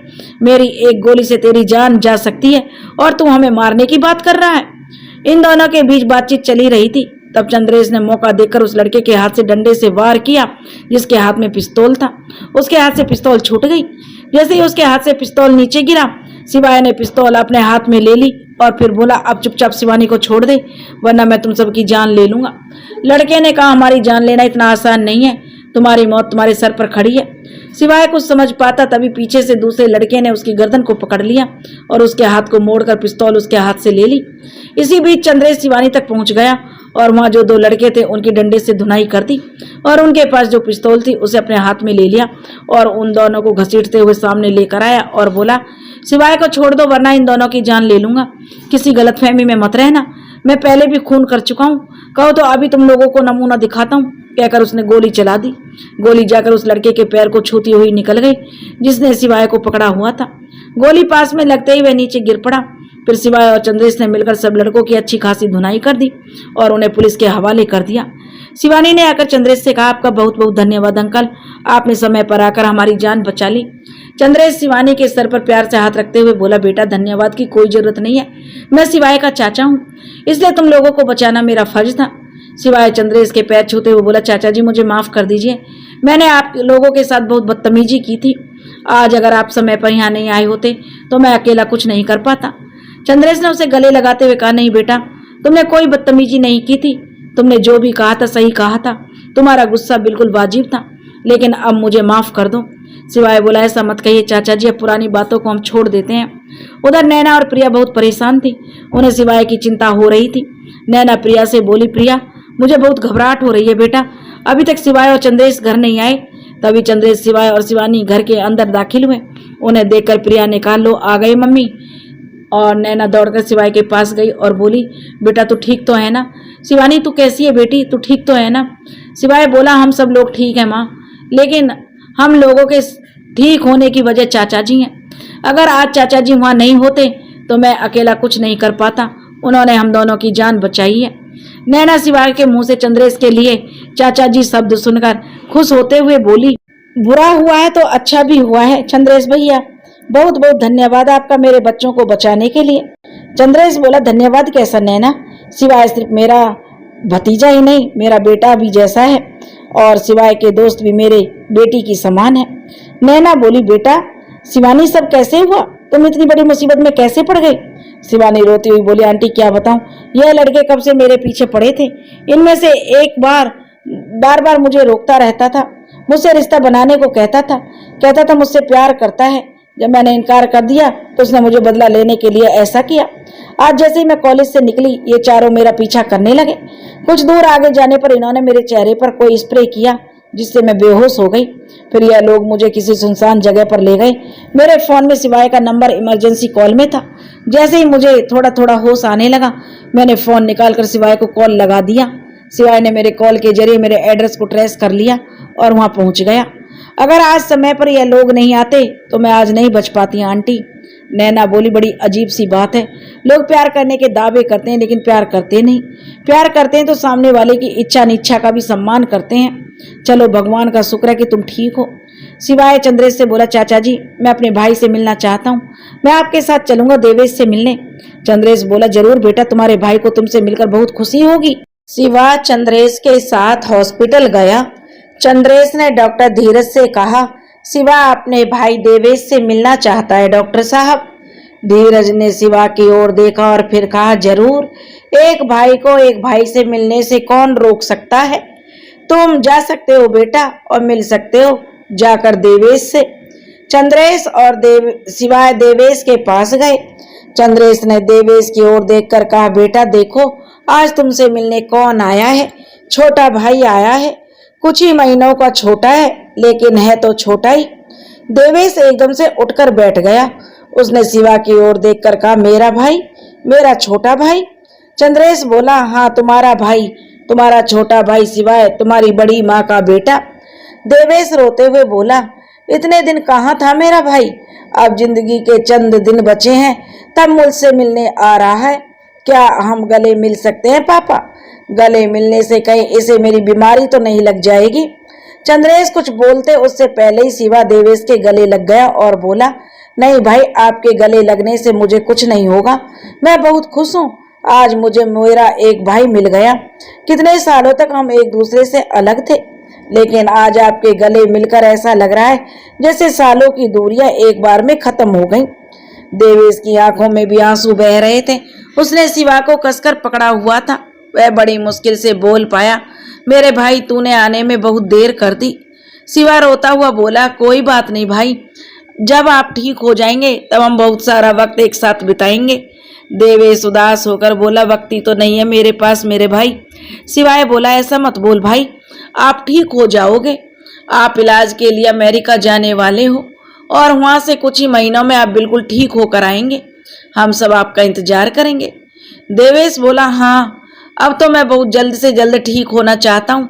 मेरी एक गोली से तेरी जान जा सकती है और तू हमें मारने की बात कर रहा है। इन दोनों के बीच बातचीत चली रही थी। तब चंद्रेश ने मौका देखकर उस लड़के के हाथ से डंडे से वार किया, जिसके हाथ में पिस्तौल था। उसके हाथ से पिस्तौल छूट गई। जैसे ही उसके हाथ से पिस्तौल नीचे गिरा, शिवाय ने पिस्तौल अपने हाथ में ले ली और फिर बोला, अब चुपचाप शिवानी को छोड़ दे, वरना मैं तुम सबकी जान ले लूंगा। लड़के ने कहा, हमारी जान लेना इतना आसान नहीं है, तुम्हारी मौत तुम्हारे सर पर खड़ी है। सिवाय कुछ समझ पाता तभी पीछे से दूसरे लड़के ने उसकी गर्दन को पकड़ लिया और उसके हाथ को मोड़कर पिस्तौल उसके हाथ से ले ली। इसी बीच चंद्रेश शिवानी तक पहुंच गया और वहां जो दो लड़के थे उनकी डंडे से धुनाई कर दी और उनके पास जो पिस्तौल थी उसे अपने हाथ में ले लिया और उन दोनों को घसीटते हुए सामने लेकर आया और बोला, शिवाय को छोड़ दो, वरना इन दोनों की जान ले लूंगा। किसी गलतफहमी में मत रहना, मैं पहले भी खून कर चुका हूँ, कहो तो अभी तुम लोगों को नमूना दिखाता हूँ। कहकर उसने गोली चला दी। गोली जाकर उस लड़के के पैर को छूती हुई निकल गई, जिसने शिवाय को पकड़ा हुआ था। गोली पास में लगते ही वह नीचे गिर पड़ा। फिर शिवाय और चंद्रेश ने मिलकर सब लड़कों की अच्छी खासी धुनाई कर दी और उन्हें पुलिस के हवाले कर दिया। शिवानी ने आकर चंद्रेश से कहा, आपका बहुत बहुत धन्यवाद अंकल, आपने समय पर आकर हमारी जान बचा ली। चंद्रेश शिवानी के सर पर प्यार से हाथ रखते हुए बोला, बेटा धन्यवाद की कोई जरूरत नहीं है, मैं शिवाय का चाचा हूँ, इसलिए तुम लोगों को बचाना मेरा फर्ज था। शिवाय चंद्रेश के पैर छूते हुए बोला, चाचा जी मुझे माफ कर दीजिए, मैंने आप लोगों के साथ बहुत बदतमीजी की थी। आज अगर आप समय पर यहाँ नहीं आए होते तो मैं अकेला कुछ नहीं कर पाता। चंद्रेश ने उसे गले लगाते हुए कहा, नहीं बेटा, तुमने कोई बदतमीजी नहीं की थी, तुमने जो भी कहा था सही कहा था, तुम्हारा गुस्सा बिल्कुल वाजिब था, लेकिन अब मुझे माफ कर दो। शिवाय बोला, ऐसा मत कहिए चाचा जी, अब पुरानी बातों को हम छोड़ देते हैं। उधर नैना और प्रिया बहुत परेशान थी, उन्हें शिवाय की चिंता हो रही थी। नैना प्रिया से बोली, प्रिया मुझे बहुत घबराहट हो रही है बेटा, अभी तक शिवाय और चंद्रेश घर नहीं आए। तभी चंद्रेश, शिवाय और शिवानी घर के अंदर दाखिल हुए। उन्हें देखकर प्रिया ने कहा, लो आ गए मम्मी। और नैना दौड़कर शिवाय के पास गई और बोली, बेटा तू ठीक तो है ना? शिवानी तू कैसी है बेटी, तू ठीक तो है ना? शिवाय बोला, हम सब लोग ठीक है माँ, लेकिन हम लोगों के ठीक होने की वजह चाचा जी हैं। अगर आज चाचा जी वहाँ नहीं होते तो मैं अकेला कुछ नहीं कर पाता, उन्होंने हम दोनों की जान बचाई है। नैना शिवाय के मुंह से चंद्रेश के लिए चाचा जी शब्द सुनकर खुश होते हुए बोली, बुरा हुआ है तो अच्छा भी हुआ है चंद्रेश भैया, बहुत बहुत धन्यवाद आपका मेरे बच्चों को बचाने के लिए। चंद्रेश बोला, धन्यवाद कैसा नैना, शिवाय सिर्फ मेरा भतीजा ही नहीं मेरा बेटा भी जैसा है और शिवाय के दोस्त भी मेरे बेटी की समान है। नैना बोली, बेटा शिवानी सब कैसे हुआ, तुम इतनी बड़ी मुसीबत में कैसे पड़ गई? शिवानी रोती हुई बोली, आंटी क्या बताऊं, यह लड़के कब से मेरे पीछे पड़े थे, इनमें से एक बार बार मुझे रोकता रहता था, मुझसे रिश्ता बनाने को कहता था मुझसे प्यार करता है। जब मैंने इनकार कर दिया तो उसने मुझे बदला लेने के लिए ऐसा किया। आज जैसे ही मैं कॉलेज से निकली ये चारों मेरा पीछा करने लगे। कुछ दूर आगे जाने पर इन्होंने मेरे चेहरे पर कोई स्प्रे किया जिससे मैं बेहोश हो गई। फिर यह लोग मुझे किसी सुनसान जगह पर ले गए। मेरे फोन में शिवाय का नंबर इमरजेंसी कॉल में था। जैसे ही मुझे थोड़ा थोड़ा होश आने लगा मैंने फोन निकालकर शिवाय को कॉल लगा दिया। शिवाय ने मेरे कॉल के जरिए मेरे एड्रेस को ट्रेस कर लिया और वहां पहुंच गया। अगर आज समय पर यह लोग नहीं आते तो मैं आज नहीं बच पाती आंटी। नैना बोली, बड़ी अजीब सी बात है, लोग प्यार करने के दावे करते हैं लेकिन प्यार करते नहीं। प्यार करते हैं तो सामने वाले की इच्छा अनिच्छा का भी सम्मान करते हैं। चलो भगवान का शुक्र है कि तुम ठीक हो। शिवाय चंद्रेश से बोला, चाचा जी मैं अपने भाई से मिलना चाहता हूँ, मैं आपके साथ चलूंगा देवेश से मिलने। चंद्रेश बोला, जरूर बेटा, तुम्हारे भाई को तुमसे मिलकर बहुत खुशी होगी। शिवा चंद्रेश के साथ हॉस्पिटल गया। चंद्रेश ने डॉक्टर धीरज से कहा, शिवा अपने भाई देवेश से मिलना चाहता है डॉक्टर साहब। धीरज ने शिवा की ओर देखा और फिर कहा, जरूर, एक भाई को एक भाई से मिलने से कौन रोक सकता है। तुम जा सकते हो बेटा और मिल सकते हो जाकर देवेश से। चंद्रेश और शिवाय देवेश के पास गए। चंद्रेश ने देवेश की ओर देखकर कहा, बेटा देखो आज तुमसे मिलने कौन आया है, छोटा भाई आया है, कुछ ही महीनों का छोटा है लेकिन है तो छोटा ही। देवेश एकदम से उठकर बैठ गया। उसने शिवा की ओर देखकर कहा, मेरा भाई, मेरा छोटा भाई। चंद्रेश बोला, हाँ तुम्हारा भाई, तुम्हारा छोटा भाई सिवाय तुम्हारी बड़ी माँ का बेटा। देवेश रोते हुए बोला, इतने दिन कहाँ था मेरा भाई? अब जिंदगी के चंद दिन बचे हैं, तब मुझसे मिलने आ रहा है। क्या हम गले मिल सकते हैं पापा? गले मिलने से कहीं इसे मेरी बीमारी तो नहीं लग जाएगी? चंद्रेश कुछ बोलते उससे पहले ही शिवा देवेश के गले लग गया और बोला, नहीं भाई, आपके गले लगने से मुझे कुछ नहीं होगा। मैं बहुत खुश हूँ, आज मुझे मेरा एक भाई मिल गया। कितने सालों तक हम एक दूसरे से अलग थे, लेकिन आज आपके गले मिलकर ऐसा लग रहा है जैसे सालों की दूरियां एक बार में खत्म हो गईं। देवेश की आंखों में भी आंसू बह रहे थे। उसने शिवा को कसकर पकड़ा हुआ था। वह बड़ी मुश्किल से बोल पाया, मेरे भाई, तूने आने में बहुत देर कर दी। शिवा रोता हुआ बोला, कोई बात नहीं भाई, जब आप ठीक हो जाएंगे तब हम बहुत सारा वक्त एक साथ बिताएंगे। देवेश उदास होकर बोला, वक्त ही तो नहीं है मेरे पास मेरे भाई। शिवाय बोला, ऐसा मत बोल भाई, आप ठीक हो जाओगे। आप इलाज के लिए अमेरिका जाने वाले हो और वहां से कुछ ही महीनों में आप बिल्कुल ठीक होकर आएंगे। हम सब आपका इंतजार करेंगे। देवेश बोला, हाँ, अब तो मैं बहुत जल्द से जल्द ठीक होना चाहता हूँ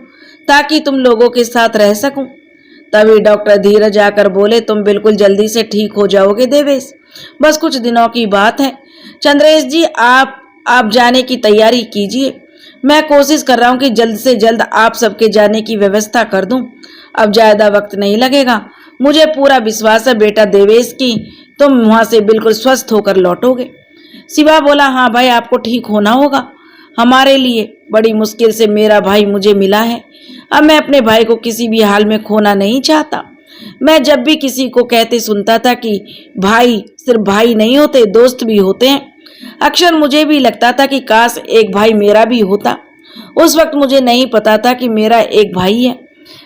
ताकि तुम लोगों के साथ रह सकूं। तभी डॉक्टर धीरज आकर बोले, तुम बिल्कुल जल्दी से ठीक हो जाओगे देवेश, बस कुछ दिनों की बात है। चंद्रेश जी, आप जाने की तैयारी कीजिए। मैं कोशिश कर रहा हूँ कि जल्द से जल्द आप सबके जाने की व्यवस्था कर दूं। अब ज्यादा वक्त नहीं लगेगा। मुझे पूरा विश्वास है बेटा देवेश की तुम वहां से बिल्कुल स्वस्थ होकर लौटोगे। शिवा बोला, हाँ भाई, आपको ठीक होना होगा। हमारे लिए बड़ी मुश्किल से मेरा भाई मुझे मिला है। अब मैं अपने भाई को किसी भी हाल में खोना नहीं चाहता। मैं जब भी किसी को कहते सुनता था कि भाई सिर्फ भाई नहीं होते, दोस्त भी होते हैं, अक्सर मुझे भी लगता था कि काश एक भाई मेरा भी होता। उस वक्त मुझे नहीं पता था कि मेरा एक भाई है,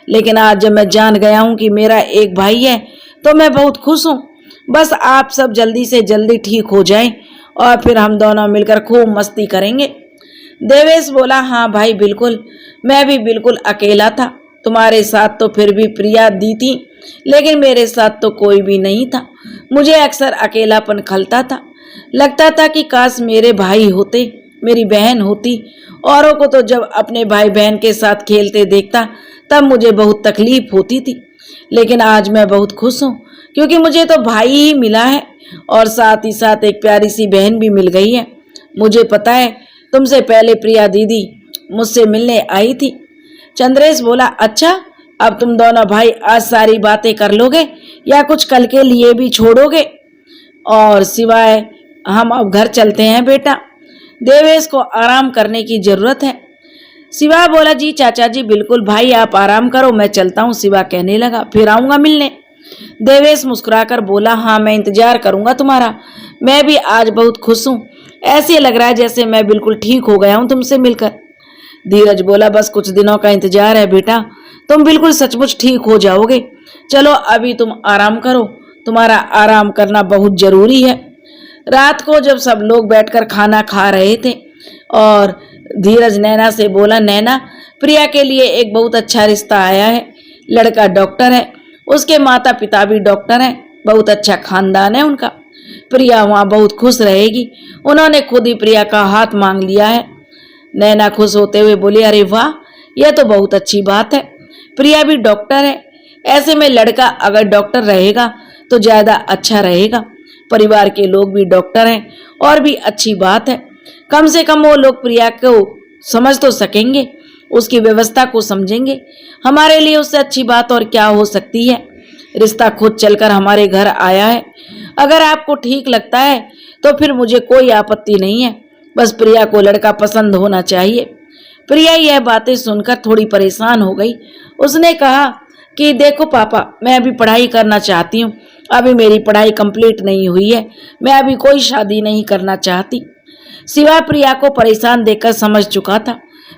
लेकिन आज जब मैं जान गया हूं कि मेरा एक भाई है तो मैं बहुत खुश हूं। बस आप सब जल्दी से जल्दी ठीक हो जाएं और फिर हम दोनों मिलकर खूब मस्ती करेंगे। देवेश बोला, हाँ भाई, बिल्कुल, मैं भी बिल्कुल अकेला था। तुम्हारे साथ तो फिर भी प्रिया दी थी, लेकिन मेरे साथ तो कोई भी नहीं था। मुझे अक्सर अकेलापन खलता था। लगता था कि काश मेरे भाई होते, मेरी बहन होती। औरों को तो जब अपने भाई बहन के साथ खेलते देखता तब मुझे बहुत तकलीफ होती थी, लेकिन आज मैं बहुत खुश हूँ क्योंकि मुझे तो भाई ही मिला है और साथ ही साथ एक प्यारी सी बहन भी मिल गई है। मुझे पता है तुमसे पहले प्रिया दीदी मुझसे मिलने आई थी। चंद्रेश बोला, अच्छा, अब तुम दोनों भाई आज सारी बातें कर लोगे या कुछ कल के लिए भी छोड़ोगे? और सिवाय हम अब घर चलते हैं बेटा, देवेश को आराम करने की जरूरत है। शिवा बोला, जी चाचा जी, बिल्कुल भाई, आप आराम करो, मैं चलता हूँ। शिवा कहने लगा, फिर आऊंगा मिलने। देवेश मुस्कुराकर बोला, हाँ, मैं इंतजार करूंगा तुम्हारा। मैं भी आज बहुत खुश हूँ। ऐसे लग रहा है जैसे मैं बिल्कुल ठीक हो गया हूँ तुमसे मिलकर। धीरज बोला, बस कुछ दिनों का इंतजार है बेटा, तुम बिल्कुल सचमुच ठीक हो जाओगे। चलो अभी तुम आराम करो, तुम्हारा आराम करना बहुत जरूरी है। रात को जब सब लोग बैठकर खाना खा रहे थे और धीरज नैना से बोला, नैना, प्रिया के लिए एक बहुत अच्छा रिश्ता आया है। लड़का डॉक्टर है, उसके माता पिता भी डॉक्टर हैं, बहुत अच्छा खानदान है उनका। प्रिया वहाँ बहुत खुश रहेगी। उन्होंने खुद ही प्रिया का हाथ मांग लिया है। नैना खुश होते हुए बोली, अरे वाह, यह तो बहुत अच्छी बात है। प्रिया भी डॉक्टर है, ऐसे में लड़का अगर डॉक्टर रहेगा तो ज्यादा अच्छा रहेगा। परिवार के लोग भी डॉक्टर हैं और भी अच्छी बात है। कम से कम वो लोग प्रिया को समझ तो सकेंगे, उसकी व्यवस्था को समझेंगे। हमारे लिए उससे अच्छी बात और क्या हो सकती है। रिश्ता खुद चलकर हमारे घर आया है। अगर आपको ठीक लगता है तो फिर मुझे कोई आपत्ति नहीं है, बस प्रिया को लड़का पसंद होना चाहिए। प्रिया यह बातें सुनकर थोड़ी परेशान हो गई। उसने कहा कि देखो पापा, मैं अभी पढ़ाई करना चाहती हूँ, अभी मेरी पढ़ाई कंप्लीट नहीं हुई है, मैं अभी कोई शादी नहीं करना चाहती। शिवा प्रिया को परेशान देखकर समझ चुका था।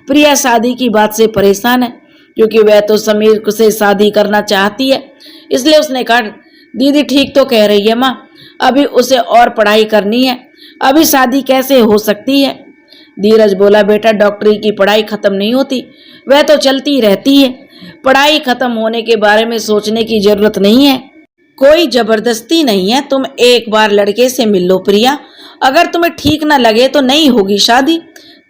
प्रिया शादी की बात से परेशान है क्योंकि वह तो समीर से शादी करना चाहती है। इसलिए उसने कहा, दीदी ठीक तो कह रही है माँ, अभी उसे और पढ़ाई करनी है, अभी शादी कैसे हो सकती है। धीरज बोला, बेटा, डॉक्टरी की पढ़ाई खत्म नहीं होती, वह तो चलती रहती है। पढ़ाई खत्म होने के बारे में सोचने की जरूरत नहीं है, कोई जबरदस्ती नहीं है। तुम एक बार लड़के से मिल लो प्रिया, अगर तुम्हें ठीक ना लगे तो नहीं होगी शादी।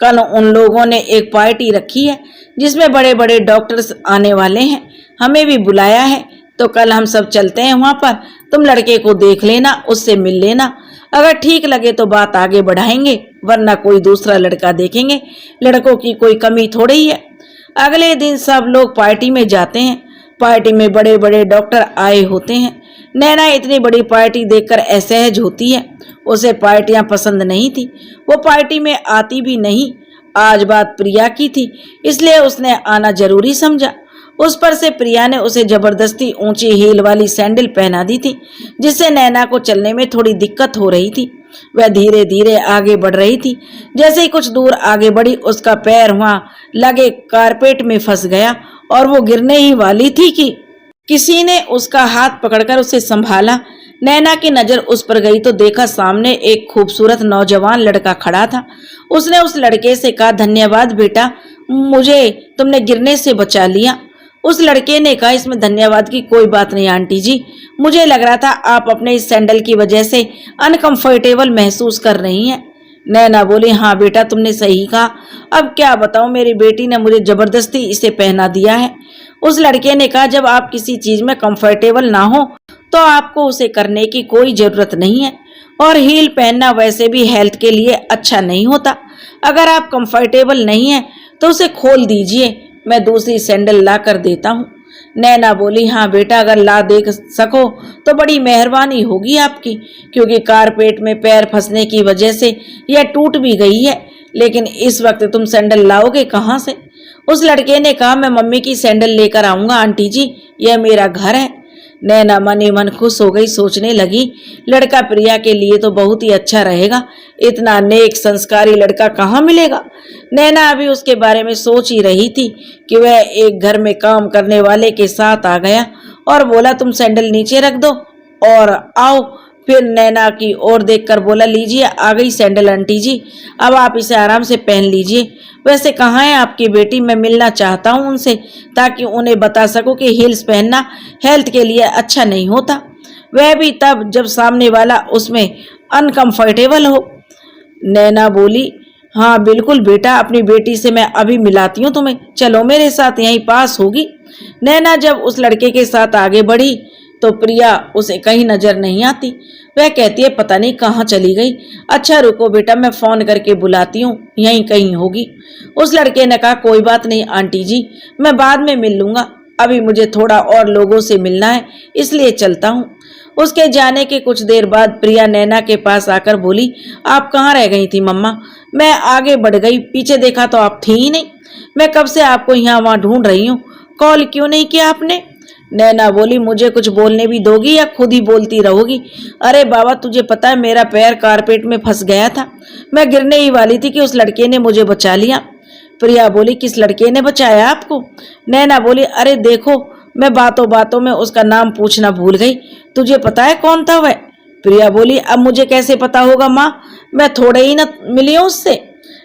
कल उन लोगों ने एक पार्टी रखी है जिसमें बड़े बड़े डॉक्टर्स आने वाले हैं, हमें भी बुलाया है, तो कल हम सब चलते हैं वहां पर। तुम लड़के को देख लेना, उससे मिल लेना, अगर ठीक लगे तो बात आगे बढ़ाएंगे, वरना कोई दूसरा लड़का देखेंगे। लड़कों की कोई कमी थोड़ी ही है। अगले दिन सब लोग पार्टी में जाते हैं। पार्टी में बड़े बड़े डॉक्टर आए होते हैं। नैना इतनी बड़ी पार्टी देखकर असहज होती है। उसे पार्टियां पसंद नहीं थी, वो पार्टी में आती भी नहीं। आज बात प्रिया की थी, इसलिए उसने आना जरूरी समझा। उस पर से प्रिया ने उसे जबरदस्ती ऊंची हील वाली सैंडल पहना दी थी, जिससे नैना को चलने में थोड़ी दिक्कत हो रही थी। वह धीरे धीरे आगे बढ़ रही थी। जैसे ही कुछ दूर आगे बढ़ी, उसका पैर वहां लगे कारपेट में फंस गया और वो गिरने ही वाली थी कि किसी ने उसका हाथ पकड़कर उसे संभाला। नैना की नजर उस पर गई तो देखा सामने एक खूबसूरत नौजवान लड़का खड़ा था। उसने उस लड़के से कहा, धन्यवाद बेटा, मुझे तुमने गिरने से बचा लिया। उस लड़के ने कहा, इसमें धन्यवाद की कोई बात नहीं आंटी जी, मुझे लग रहा था आप अपने इस सैंडल की वजह से अनकंफर्टेबल महसूस कर रही हैं। नैना बोली, हाँ बेटा तुमने सही कहा, अब क्या बताऊं, मेरी बेटी ने मुझे जबरदस्ती इसे पहना दिया है। उस लड़के ने कहा, जब आप किसी चीज में कंफर्टेबल ना हो तो आपको उसे करने की कोई जरूरत नहीं है, और हील पहनना वैसे भी हेल्थ के लिए अच्छा नहीं होता। अगर आप कंफर्टेबल नहीं है तो उसे खोल दीजिए, मैं दूसरी सैंडल ला कर देता हूँ। नैना बोली, हाँ बेटा, अगर ला दे सको तो बड़ी मेहरबानी होगी आपकी, क्योंकि कारपेट में पैर फंसने की वजह से यह टूट भी गई है, लेकिन इस वक्त तुम सैंडल लाओगे कहाँ से? उस लड़के ने कहा, मैं मम्मी की सैंडल लेकर आऊंगा आंटी जी, यह मेरा घर है। नैना मन ही मन खुश हो गई, सोचने लगी, लड़का प्रिया के लिए तो बहुत ही अच्छा रहेगा, इतना नेक संस्कारी लड़का कहाँ मिलेगा। नैना अभी उसके बारे में सोच ही रही थी कि वह एक घर में काम करने वाले के साथ आ गया और बोला, तुम सैंडल नीचे रख दो और आओ। फिर नैना की ओर देखकर बोला, लीजिए आ गई सैंडल आंटी जी, अब आप इसे आराम से पहन लीजिए। वैसे कहाँ है आपकी बेटी? मैं मिलना चाहता हूँ उनसे, ताकि उन्हें बता सकूं कि हील्स पहनना हेल्थ के लिए अच्छा नहीं होता, वह भी तब जब सामने वाला उसमें अनकंफर्टेबल हो। नैना बोली, हाँ बिल्कुल बेटा, अपनी बेटी से मैं अभी मिलाती हूँ तुम्हें, चलो मेरे साथ, यहीं पास होगी। नैना जब उस लड़के के साथ आगे बढ़ी तो प्रिया उसे कहीं नजर नहीं आती। वह कहती है, पता नहीं कहाँ चली गई। अच्छा रुको बेटा, मैं फोन करके बुलाती हूँ, यहीं कहीं होगी। उस लड़के ने कहा, कोई बात नहीं आंटी जी, मैं बाद में मिल लूंगा, अभी मुझे थोड़ा और लोगों से मिलना है, इसलिए चलता हूँ। उसके जाने के कुछ देर बाद प्रिया नैना के पास आकर बोली, आप कहाँ रह गई थी मम्मा? मैं आगे बढ़ गई, पीछे देखा तो आप थी ही नहीं, मैं कब से आपको यहाँ वहाँ ढूंढ रही हूँ, कॉल क्यों नहीं किया आपने? नैना बोली, मुझे कुछ बोलने भी दोगी या खुद ही बोलती रहोगी? अरे बाबा, तुझे पता है मेरा पैर कारपेट में फंस गया था, मैं गिरने ही वाली थी कि उस लड़के ने मुझे बचा लिया। प्रिया बोली, किस लड़के ने बचाया आपको? नैना बोली, अरे देखो, मैं बातों बातों में उसका नाम पूछना भूल गई, तुझे पता है कौन था वह? प्रिया बोली, अब मुझे कैसे पता होगा माँ, मैं थोड़े ही न मिली हूँ उससे,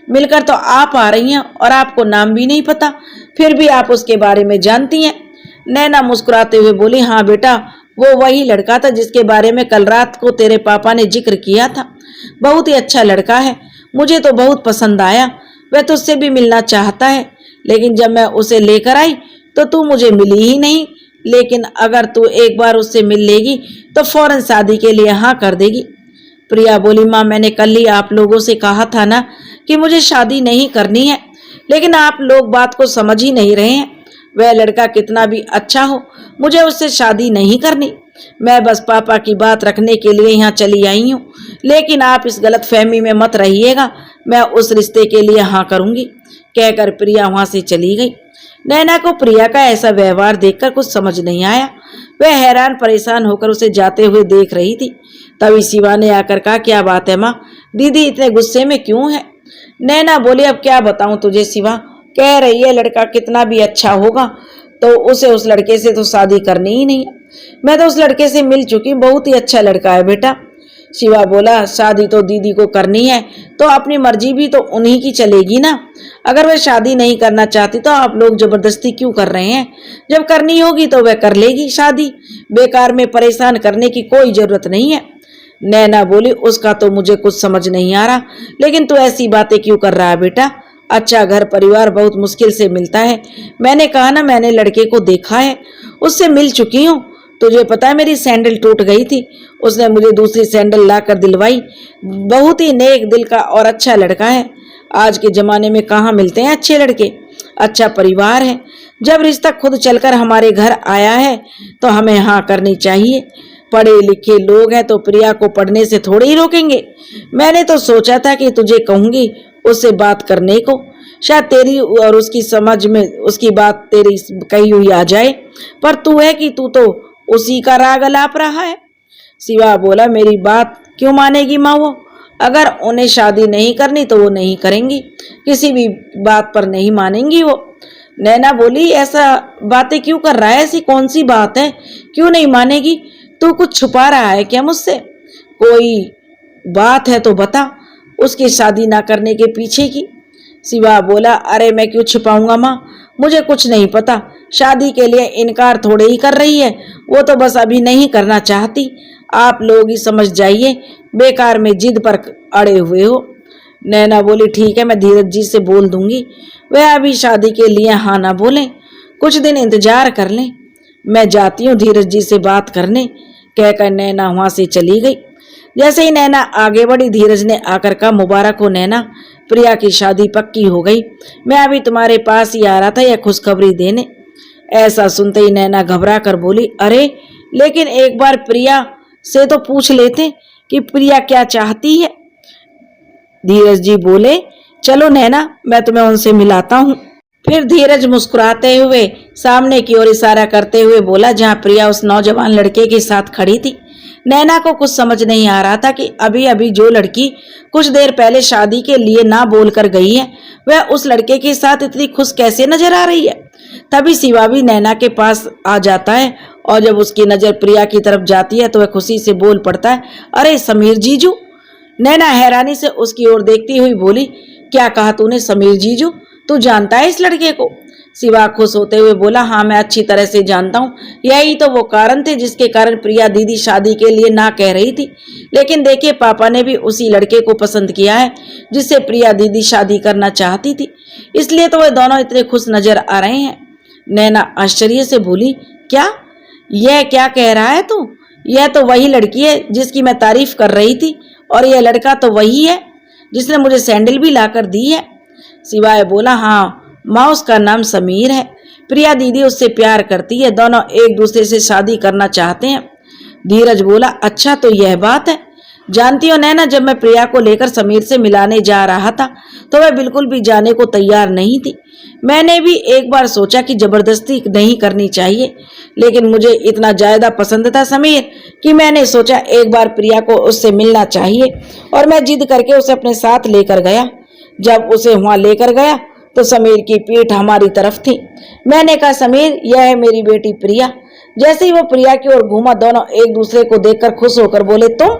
मिलकर तो आप आ रही हैं और आपको नाम भी नहीं पता, फिर भी आप उसके बारे में जानती हैं। नैना मुस्कुराते हुए बोली, हाँ बेटा, वो वही लड़का था जिसके बारे में कल रात को तेरे पापा ने जिक्र किया था, बहुत ही अच्छा लड़का है, मुझे तो बहुत पसंद आया, वह तुझसे भी मिलना चाहता है, लेकिन जब मैं उसे लेकर आई तो तू मुझे मिली ही नहीं, लेकिन अगर तू एक बार उससे मिल लेगी तो फौरन शादी के लिए हाँ कर देगी। प्रिया बोली, माँ मैंने कल ही आप लोगों से कहा था ना कि मुझे शादी नहीं करनी है, लेकिन आप लोग बात को समझ ही नहीं रहे हैं, वह लड़का कितना भी अच्छा हो, मुझे उससे शादी नहीं करनी, मैं बस पापा की बात रखने के लिए यहाँ चली आई हूँ, लेकिन आप इस गलत फहमी में मत रहिएगा, मैं उस रिश्ते के लिए हाँ करूँगी। कहकर प्रिया वहाँ से चली गई। नैना को प्रिया का ऐसा व्यवहार देखकर कुछ समझ नहीं आया, वह हैरान परेशान होकर उसे जाते हुए देख रही थी। तभी शिवा ने आकर कहा, क्या बात है माँ, दीदी इतने गुस्से में क्यों है? नैना बोली, अब क्या बताऊं तुझे शिवा, कह रही है लड़का कितना भी अच्छा होगा तो उसे उस लड़के से तो शादी करनी ही नहीं है, मैं तो उस लड़के से मिल चुकी, बहुत ही अच्छा लड़का है बेटा। शिवा बोला, शादी तो दीदी को करनी है तो अपनी मर्जी भी तो उन्हीं की चलेगी ना, अगर वह शादी नहीं करना चाहती तो आप लोग जबरदस्ती क्यों कर रहे हैं, जब करनी होगी तो वह कर लेगी शादी, बेकार में परेशान करने की कोई जरूरत नहीं है। नैना बोली, उसका तो मुझे कुछ समझ नहीं आ रहा, लेकिन तू ऐसी बातें क्यों कर रहा है बेटा, अच्छा घर परिवार बहुत मुश्किल से मिलता है। मैंने कहा ना, मैंने लड़के को देखा है, उससे मिल चुकी हूँ। तुझे पता है मेरी सैंडल टूट गई थी, उसने मुझे दूसरी सैंडल लाकर दिलवाई। बहुत ही नेक दिल का और अच्छा लड़का है। आज के जमाने में कहाँ मिलते हैं अच्छे लड़के। अच्छा परिवार है। जब रिश्ता खुद चलकर हमारे घर आया है तो हमें हाँ करनी चाहिए। पढ़े लिखे लोग हैं तो प्रिया को पढ़ने से थोड़े ही रोकेंगे। मैंने तो सोचा था कि तुझे कहूंगी उससे बात करने को, शायद तेरी और उसकी समझ में उसकी बात तेरी कही हुई आ जाए, पर तू है कि तू तो उसी का राग अलाप रहा है। शिवा बोला, मेरी बात क्यों मानेगी माँ वो? अगर उन्हें शादी नहीं करनी तो वो नहीं करेंगी, किसी भी बात पर नहीं मानेंगी वो। नैना बोली, ऐसा बातें क्यों कर रहा है? ऐसी कौन सी बात है, क्यों नहीं मानेगी? तू कुछ छुपा रहा है क्या मुझसे? कोई बात है तो बता, उसकी शादी ना करने के पीछे की। शिवा बोला, अरे मैं क्यों छुपाऊंगा माँ, मुझे कुछ नहीं पता। शादी के लिए इनकार थोड़े ही कर रही है, वो तो बस अभी नहीं करना चाहती। आप लोग ही समझ जाइए, बेकार में जिद पर अड़े हुए हो। नैना बोली, ठीक है, मैं धीरज जी से बोल दूंगी, वह अभी शादी के लिए हाँ ना बोलें, कुछ दिन इंतजार कर लें। मैं जाती हूँ धीरज जी से बात करने, कहकर नैना वहां से चली गई। जैसे ही नैना आगे बढ़ी, धीरज ने आकर कहा, मुबारक हो नैना, प्रिया की शादी पक्की हो गई। मैं अभी तुम्हारे पास ही आ रहा था यह खुशखबरी देने। ऐसा सुनते ही नैना घबरा कर बोली, अरे लेकिन एक बार प्रिया से तो पूछ लेते कि प्रिया क्या चाहती है। धीरज जी बोले, चलो नैना, मैं तुम्हें उनसे मिलाता हूँ। फिर धीरज मुस्कुराते हुए सामने की ओर इशारा करते हुए बोला, जहाँ प्रिया उस नौजवान लड़के के साथ खड़ी थी। नैना को कुछ समझ नहीं आ रहा था कि अभी अभी जो लड़की कुछ देर पहले शादी के लिए ना बोलकर गई है, वह उस लड़के के साथ इतनी खुश कैसे नजर आ रही है। तभी शिवा भी नैना के पास आ जाता है और जब उसकी नजर प्रिया की तरफ जाती है तो वह खुशी से बोल पड़ता है, अरे समीर जीजू। नैना हैरानी से उसकी ओर देखती हुई बोली, क्या कहा तूने समीर जीजू? तू जानता है इस लड़के को? शिवा खुश होते हुए बोला, हाँ मैं अच्छी तरह से जानता हूँ। यही तो वो कारण थे जिसके कारण प्रिया दीदी शादी के लिए ना कह रही थी। लेकिन देखिए, पापा ने भी उसी लड़के को पसंद किया है जिससे प्रिया दीदी शादी करना चाहती थी, इसलिए तो वे दोनों इतने खुश नजर आ रहे हैं। नैना आश्चर्य से बोली, क्या? यह क्या कह रहा है तू? यह तो वही लड़की है जिसकी मैं तारीफ कर रही थी, और यह लड़का तो वही है जिसने मुझे सैंडल भी लाकर दी है। शिवाय बोला, हाँ माँ, उसका नाम समीर है। प्रिया दीदी उससे प्यार करती है, दोनों एक दूसरे से शादी करना चाहते हैं। धीरज बोला, अच्छा तो यह बात है। जानती हो नैना, जब मैं प्रिया को लेकर समीर से मिलाने जा रहा था तो वह बिल्कुल भी जाने को तैयार नहीं थी। मैंने भी एक बार सोचा कि जबरदस्ती नहीं करनी चाहिए, लेकिन मुझे इतना ज्यादा पसंद था समीर कि मैंने सोचा एक बार प्रिया को उससे मिलना चाहिए, और मैं जिद करके उसे अपने साथ लेकर गया। जब उसे वहां लेकर गया तो समीर की पीठ हमारी तरफ थी। मैंने कहा, समीर, यह है मेरी बेटी प्रिया। जैसे ही वो प्रिया की ओर घूमा, दोनों एक दूसरे को देखकर खुश होकर बोले, तुम?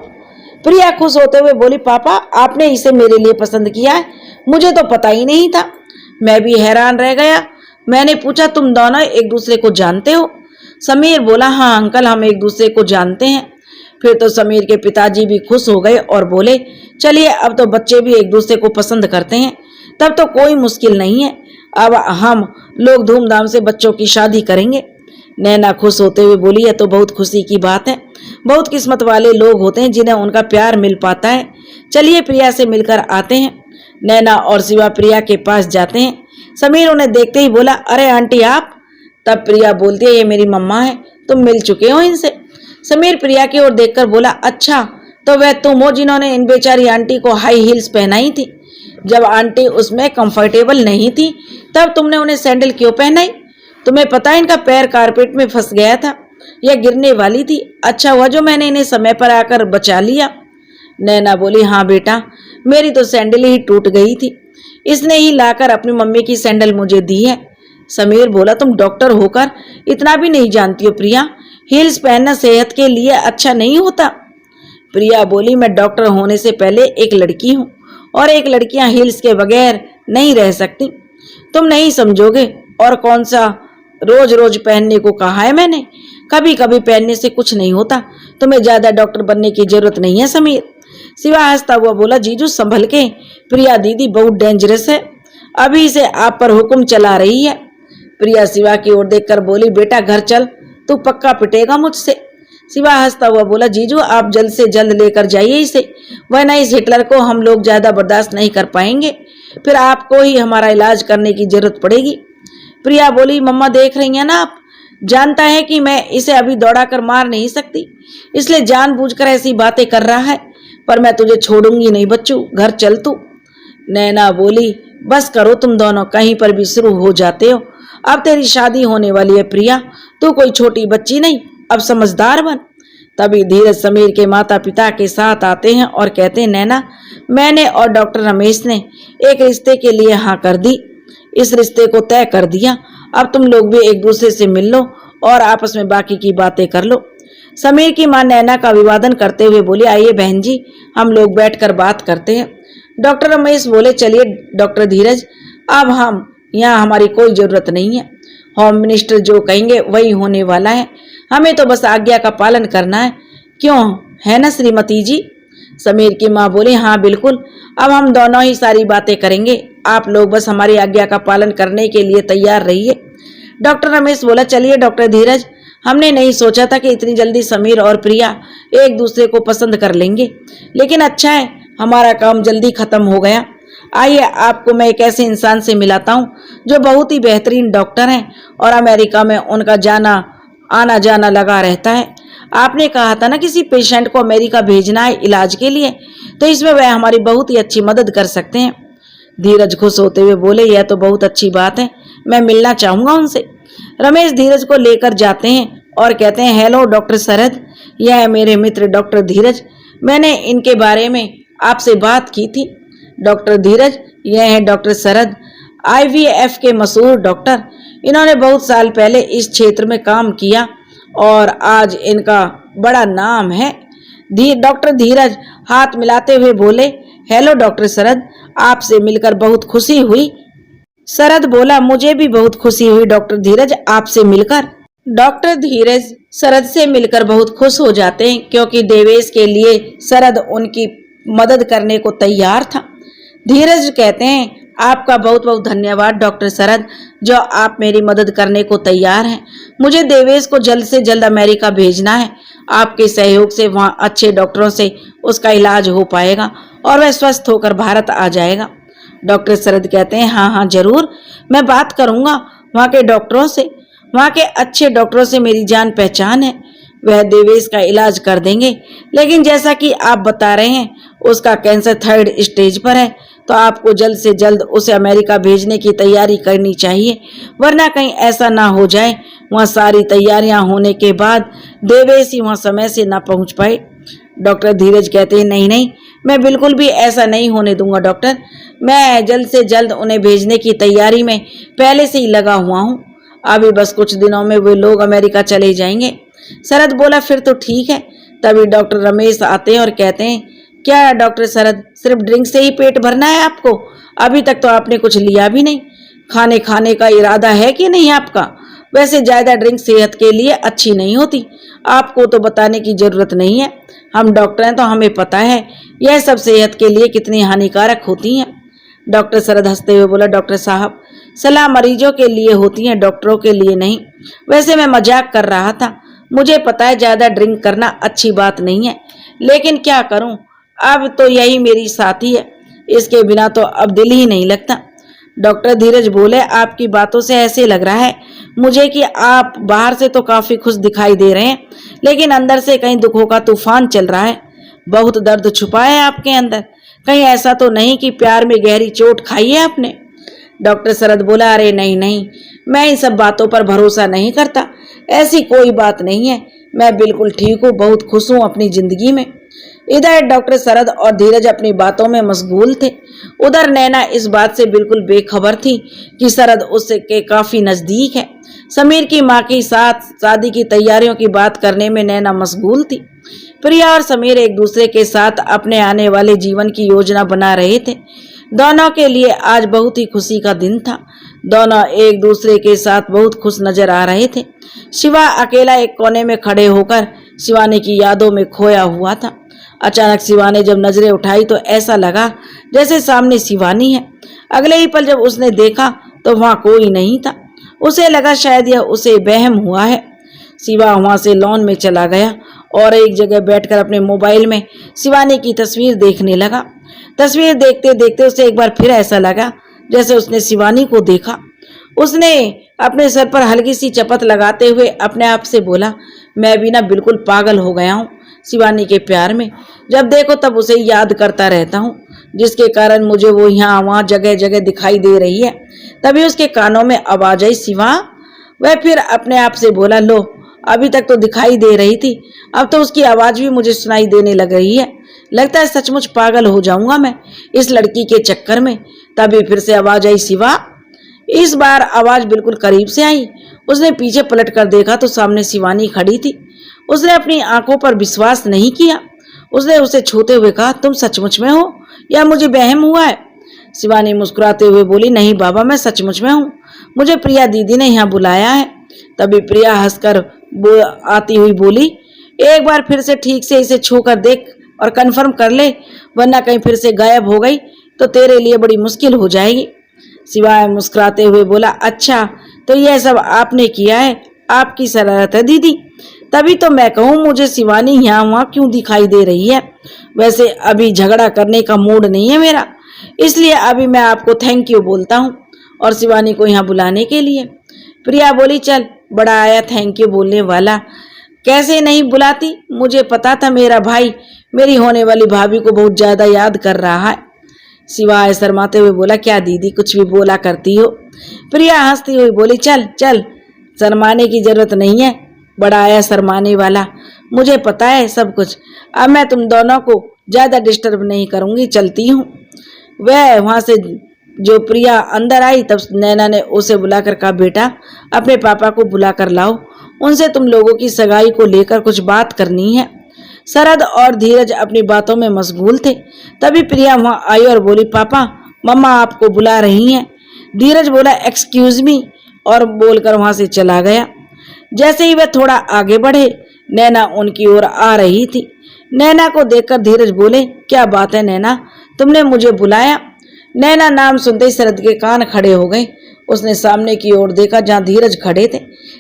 प्रिया खुश होते हुए बोली, पापा, आपने इसे मेरे लिए पसंद किया है, मुझे तो पता ही नहीं था। मैं भी हैरान रह गया। मैंने पूछा, तुम दोनों एक दूसरे को जानते हो? समीर बोला, हाँ अंकल, हम एक दूसरे को जानते हैं। फिर तो समीर के पिताजी भी खुश हो गए और बोले, चलिए अब तो बच्चे भी एक दूसरे को पसंद करते हैं, तब तो कोई मुश्किल नहीं है। अब हम लोग धूमधाम से बच्चों की शादी करेंगे। नैना खुश होते हुए बोली, यह तो बहुत खुशी की बात है। बहुत किस्मत वाले लोग होते हैं जिन्हें उनका प्यार मिल पाता है। चलिए प्रिया से मिलकर आते हैं। नैना और शिवा प्रिया के पास जाते हैं। समीर उन्हें देखते ही बोला, अरे आंटी आप? तब प्रिया बोलती है, ये मेरी मम्मा है, तुम मिल चुके हो इनसे। समीर प्रिया की ओर देखकर बोला, अच्छा तो वह तुम हो जिन्होंने इन बेचारी आंटी को हाई हील्स पहनाई थी? जब आंटी उसमें कंफर्टेबल नहीं थी तब तुमने उन्हें सैंडल क्यों पहनाई? तुम्हें पता है इनका पैर कारपेट में फंस गया था, यह गिरने वाली थी। अच्छा हुआ जो मैंने इन्हें समय पर आकर बचा लिया। नैना बोली, हाँ बेटा, मेरी तो सैंडल ही टूट गई थी, इसने ही लाकर अपनी मम्मी की सैंडल मुझे दी है। समीर बोला, तुम डॉक्टर होकर इतना भी नहीं जानती हो प्रिया, हील्स पहनना सेहत के लिए अच्छा नहीं होता। प्रिया बोली, मैं डॉक्टर होने से पहले एक लड़की हूँ, और एक लड़कियां हील्स के बगैर नहीं रह सकती। तुम नहीं समझोगे, और कौन सा रोज रोज पहनने को कहा है मैंने? कभी कभी पहनने से कुछ नहीं होता, तुम्हें ज्यादा डॉक्टर बनने की जरूरत नहीं है। समीर शिवा हंसता हुआ बोला, जीजू संभल के, प्रिया दीदी बहुत डेंजरस है। अभी से आप पर हुक्म चला रही है। प्रिया शिवा की ओर देखकर बोली, बेटा घर चल, तू पक्का पिटेगा मुझसे। शिवा हंसता हुआ बोला, जीजू आप जल्द से जल्द लेकर जाइए इसे, वरना इस हिटलर को हम लोग ज्यादा बर्दाश्त नहीं कर पाएंगे, फिर आपको ही हमारा इलाज करने की जरूरत पड़ेगी। प्रिया बोली, मम्मा देख रही हैं ना आप, जानता है कि मैं इसे अभी दौड़ा कर मार नहीं सकती, इसलिए जानबूझकर ऐसी बातें कर रहा है, पर मैं तुझे छोड़ूंगी नहीं बच्चू, घर चल तू। नैना बोली, बस करो तुम दोनों, कहीं पर भी शुरू हो जाते हो। अब तेरी शादी होने वाली है प्रिया, तू कोई छोटी बच्ची नहीं, अब समझदार बन। तभी धीरज समीर के माता पिता के साथ आते हैं और कहते हैं, नैना मैंने और डॉक्टर रमेश ने एक रिश्ते के लिए हाँ कर दी, इस रिश्ते को तय कर दिया, अब तुम लोग भी एक दूसरे से मिल लो और आपस में बाकी की बातें कर लो। समीर की मां नैना का अभिवादन करते हुए बोली, आइए बहन जी हम लोग बैठकर बात करते हैं। डॉक्टर रमेश बोले, चलिए डॉक्टर धीरज, अब हम यहाँ हमारी कोई जरूरत नहीं है, होम मिनिस्टर जो कहेंगे वही होने वाला है, हमें तो बस आज्ञा का पालन करना है, क्यों है ना श्रीमती जी। समीर की माँ बोली, हाँ बिल्कुल, अब हम दोनों ही सारी बातें करेंगे, आप लोग बस हमारी आज्ञा का पालन करने के लिए तैयार रहिए। डॉक्टर रमेश बोला, चलिए डॉक्टर धीरज, हमने नहीं सोचा था कि इतनी जल्दी समीर और प्रिया एक दूसरे को पसंद कर लेंगे, लेकिन अच्छा है हमारा काम जल्दी खत्म हो गया। आइए आपको मैं एक ऐसे इंसान से मिलाता हूँ जो बहुत ही बेहतरीन डॉक्टर हैं और अमेरिका में उनका जाना आना जाना लगा रहता है। आपने कहा था ना किसी पेशेंट को अमेरिका भेजना है इलाज के लिए, तो इसमें वह हमारी बहुत ही अच्छी मदद कर सकते हैं। धीरज खुश होते हुए बोले, यह तो बहुत अच्छी बात है, मैं मिलना चाहूंगा उनसे। रमेश धीरज को लेकर जाते हैं और कहते हैं, हेलो डॉक्टर शरद, यह है मेरे मित्र डॉक्टर धीरज, मैंने इनके बारे में आपसे बात की थी। डॉक्टर धीरज, यह है डॉक्टर शरद, IVF के मशहूर डॉक्टर, इन्होंने बहुत साल पहले इस क्षेत्र में काम किया और आज इनका बड़ा नाम है। डॉक्टर धीरज हाथ मिलाते हुए बोले, हेलो डॉक्टर शरद, आपसे मिलकर बहुत खुशी हुई। शरद बोला, मुझे भी बहुत खुशी हुई डॉक्टर धीरज आपसे मिलकर। डॉक्टर धीरज शरद से मिलकर बहुत खुश हो जाते हैं, क्योंकि देवेश के लिए शरद उनकी मदद करने को तैयार था। धीरज कहते हैं, आपका बहुत बहुत धन्यवाद डॉक्टर शरद, जो आप मेरी मदद करने को तैयार हैं। मुझे देवेश को जल्द से जल्द अमेरिका भेजना है, आपके सहयोग से वहाँ अच्छे डॉक्टरों से उसका इलाज हो पाएगा और वह स्वस्थ होकर भारत आ जाएगा। डॉक्टर शरद कहते हैं, हाँ हाँ जरूर, मैं बात करूंगा वहाँ के डॉक्टरों से, वहाँ के अच्छे डॉक्टरों से मेरी जान पहचान है, वह देवेश का इलाज कर देंगे। लेकिन जैसा कि आप बता रहे हैं उसका कैंसर 3rd स्टेज पर है, तो आपको जल्द से जल्द उसे अमेरिका भेजने की तैयारी करनी चाहिए, वरना कहीं ऐसा ना हो जाए वहाँ सारी तैयारियां होने के बाद देवेश ही वहाँ समय से ना पहुँच पाए। डॉक्टर धीरज कहते हैं, नहीं नहीं, मैं बिल्कुल भी ऐसा नहीं होने दूंगा डॉक्टर, मैं जल्द से जल्द उन्हें भेजने की तैयारी में पहले से ही लगा हुआ हूँ, अभी बस कुछ दिनों में वे लोग अमेरिका चले जाएंगे। शरद बोला, फिर तो ठीक है। तभी डॉक्टर रमेश आते हैं और कहते हैं, क्या डॉक्टर शरद, सिर्फ ड्रिंक से ही पेट भरना है आपको? अभी तक तो आपने कुछ लिया भी नहीं, खाने का इरादा है कि नहीं आपका? वैसे ज्यादा ड्रिंक सेहत के लिए अच्छी नहीं होती, आपको तो बताने की जरूरत नहीं है, हम डॉक्टर हैं तो हमें पता है यह सब सेहत के लिए कितनी हानिकारक होती हैं। डॉक्टर शरद हंसते हुए बोला, डॉक्टर साहब, सलाह मरीजों के लिए होती है, डॉक्टरों के लिए नहीं। वैसे मैं मजाक कर रहा था, मुझे पता है ज्यादा ड्रिंक करना अच्छी बात नहीं है, लेकिन क्या करूं, अब तो यही मेरी साथी है, इसके बिना तो अब दिल ही नहीं लगता। डॉक्टर धीरज बोले, आपकी बातों से ऐसे लग रहा है मुझे कि आप बाहर से तो काफी खुश दिखाई दे रहे हैं, लेकिन अंदर से कहीं दुखों का तूफान चल रहा है, बहुत दर्द छुपा है आपके अंदर, कहीं ऐसा तो नहीं कि प्यार में गहरी चोट खाई है आपने? डॉक्टर शरद बोला, अरे नहीं नहीं, मैं इन सब बातों पर भरोसा नहीं करता, ऐसी कोई बात नहीं है, मैं बिल्कुल ठीक हूँ, बहुत खुश हूँ अपनी जिंदगी में। इधर डॉक्टर शरद और धीरज अपनी बातों में मशगूल थे, उधर नैना इस बात से बिल्कुल बेखबर थी कि शरद उसके काफी नजदीक है। समीर की माँ के साथ शादी की तैयारियों की बात करने में नैना मशगूल थी। प्रिया और समीर एक दूसरे के साथ अपने आने वाले जीवन की योजना बना रहे थे। दोनों के लिए आज बहुत ही खुशी का दिन था, दोनों एक दूसरे के साथ बहुत खुश नजर आ रहे थे। शिवा अकेला एक कोने में खड़े होकर शिवानी की यादों में खोया हुआ था। अचानक शिवा ने जब नजरें उठाई तो ऐसा लगा जैसे सामने शिवानी है। अगले ही पल जब उसने देखा तो वहां कोई नहीं था। उसे लगा शायद यह उसे वहम हुआ है। शिवा वहां से लॉन में चला गया और एक जगह बैठकर अपने मोबाइल में शिवानी की तस्वीर देखने लगा। तस्वीर देखते देखते उसे एक बार फिर ऐसा लगा जैसे उसने शिवानी को देखा। उसने अपने सर पर हल्की सी चपत लगाते हुए अपने आप से बोला, मैं भी ना बिल्कुल पागल हो गया हूँ शिवानी के प्यार में। जब देखो तब उसे याद करता रहता हूँ, जिसके कारण मुझे वो यहाँ वहाँ जगह जगह दिखाई दे रही है। तभी उसके कानों में आवाज आई, शिवा। वह फिर अपने आप से बोला, लो अभी तक तो दिखाई दे रही थी, अब तो उसकी आवाज भी मुझे सुनाई देने लग रही है। लगता है सचमुच पागल हो जाऊंगा मैं इस लड़की के चक्कर में। तभी फिर से आवाज आई, शिवा। इस बार आवाज बिल्कुल करीब से आई। उसने पीछे पलट कर देखा तो सामने शिवानी खड़ी थी। उसने अपनी आंखों पर विश्वास नहीं किया। उसने उसे छूते हुए कहा, तुम सचमुच में हो या मुझे वहम हुआ है? शिवानी मुस्कुराते हुए बोली, नहीं बाबा, मैं सचमुच में हूँ। मुझे प्रिया दीदी ने यहाँ बुलाया है। तभी प्रिया हंसकर आती हुई बोली, एक बार फिर से ठीक से इसे छू कर देख और कंफर्म कर ले, वरना कहीं फिर से गायब हो गई तो तेरे लिए बड़ी मुश्किल हो जाएगी। शिवाय मुस्कुराते हुए बोला, अच्छा तो यह सब आपने किया है, आपकी शरारत है दीदी। तभी तो मैं कहूँ मुझे शिवानी यहाँ वहाँ क्यों दिखाई दे रही है। वैसे अभी झगड़ा करने का मूड नहीं है मेरा, इसलिए अभी मैं आपको थैंक यू बोलता हूँ और शिवानी को यहाँ बुलाने के लिए। प्रिया बोली, चल बड़ा आया थैंक यू बोलने वाला, कैसे नहीं बुलाती। मुझे पता था मेरा भाई मेरी होने वाली भाभी को बहुत ज्यादा याद कर रहा है। शिवाय शर्माते हुए बोला, क्या दीदी कुछ भी बोला करती हो। प्रिया हंसती हुई बोली, चल चल शर्माने की जरूरत नहीं है, बड़ा आया शर्माने वाला, मुझे पता है सब कुछ। अब मैं तुम दोनों को ज्यादा डिस्टर्ब नहीं करूंगी, चलती हूँ। वह वहां से जो प्रिया अंदर आई तब नैना ने उसे बुलाकर कहा, बेटा अपने पापा को बुलाकर लाओ, उनसे तुम लोगों की सगाई को लेकर कुछ बात करनी है। शरद और धीरज अपनी बातों में मशगूल थे। तभी प्रिया वहां आई और बोली, पापा मम्मा आपको बुला रही हैं। धीरज बोला, एक्सक्यूज मी, और बोलकर वहां से चला गया। जैसे ही वह थोड़ा आगे बढ़े, नैना उनकी ओर आ रही थी। नैना को देखकर धीरज बोले, क्या बात है नैना, तुमने मुझे बुलाया? नैना नाम सुनते ही शरद के कान खड़े हो गए। उसने सामने की ओर देखा जहां धीरज खड़े थे,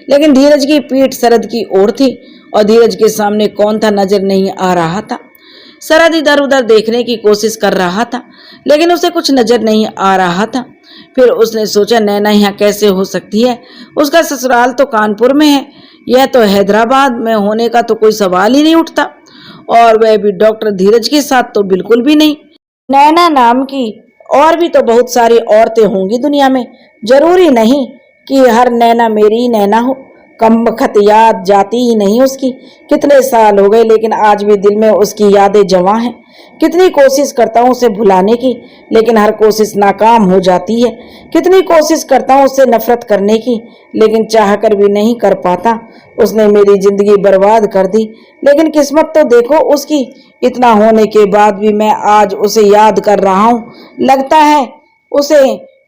लेकिन धीरज की पीठ शरद की ओर थी और धीरज के सामने कौन था नजर नहीं आ रहा था। शरद इधर उधर देखने की कोशिश कर रहा था, लेकिन उसे कुछ नजर नहीं आ रहा था। फिर उसने सोचा, नैना यहाँ कैसे हो सकती है, उसका ससुराल तो कानपुर में है, यह तो हैदराबाद में होने का तो कोई सवाल ही नहीं उठता, और वह भी डॉक्टर धीरज के साथ तो बिल्कुल भी नहीं। नैना नाम की और भी तो बहुत सारी औरतें होंगी दुनिया में, जरूरी नहीं कि हर नैना मेरी ही नैना हो। कमबख्त याद जाती ही नहीं उसकी। कितने साल हो गए लेकिन आज भी दिल में उसकी यादें जमा हैं। कितनी कोशिश करता हूँ उसे भुलाने की, लेकिन हर कोशिश नाकाम हो जाती है। कितनी कोशिश करता हूँ उससे नफरत करने की, लेकिन चाहकर भी नहीं कर पाता। उसने मेरी जिंदगी बर्बाद कर दी, लेकिन किस्मत तो देखो उसकी, इतना होने के बाद भी मैं आज उसे याद कर रहा हूँ। लगता है उसे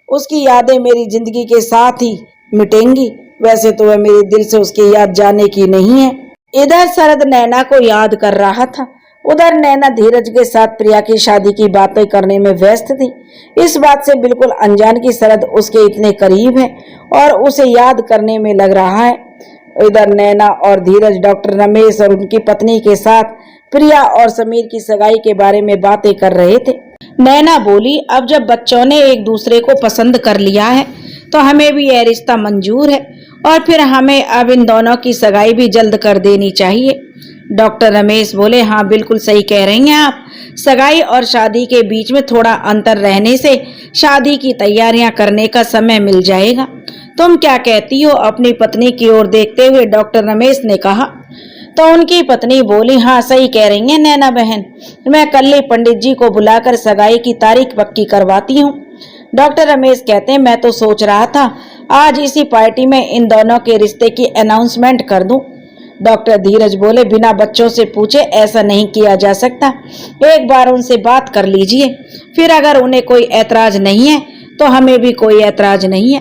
उसकी यादें मेरी जिंदगी के साथ ही मिटेंगी। वैसे तो वह मेरे दिल से उसकी याद जाने की नहीं है। इधर शरद नैना को याद कर रहा था, उधर नैना धीरज के साथ प्रिया की शादी की बातें करने में व्यस्त थी। इस बात से बिल्कुल अनजान की शरद उसके इतने करीब है और उसे याद करने में लग रहा है। इधर नैना और धीरज डॉक्टर रमेश और उनकी पत्नी के साथ प्रिया और समीर की सगाई के बारे में बातें कर रहे थे। नैना बोली, अब जब बच्चों ने एक दूसरे को पसंद कर लिया है तो हमें भी यह रिश्ता मंजूर है, और फिर हमें अब इन दोनों की सगाई भी जल्द कर देनी चाहिए। डॉक्टर रमेश बोले, हाँ बिल्कुल सही कह रही हैं आप, सगाई और शादी के बीच में थोड़ा अंतर रहने से शादी की तैयारियां करने का समय मिल जाएगा। तुम क्या कहती हो? अपनी पत्नी की ओर देखते हुए डॉक्टर रमेश ने कहा। तो उनकी पत्नी बोली, हाँ सही कह रही हैं नैना बहन, मैं कल ही पंडित जी को बुलाकर सगाई की तारीख पक्की करवाती हूँ। डॉक्टर रमेश कहते हैं, मैं तो सोच रहा था आज इसी पार्टी में इन दोनों के रिश्ते की अनाउंसमेंट कर दूं। डॉक्टर धीरज बोले, बिना बच्चों से पूछे ऐसा नहीं किया जा सकता, एक बार उनसे बात कर लीजिए, फिर अगर उन्हें कोई ऐतराज नहीं है तो हमें भी कोई ऐतराज नहीं है।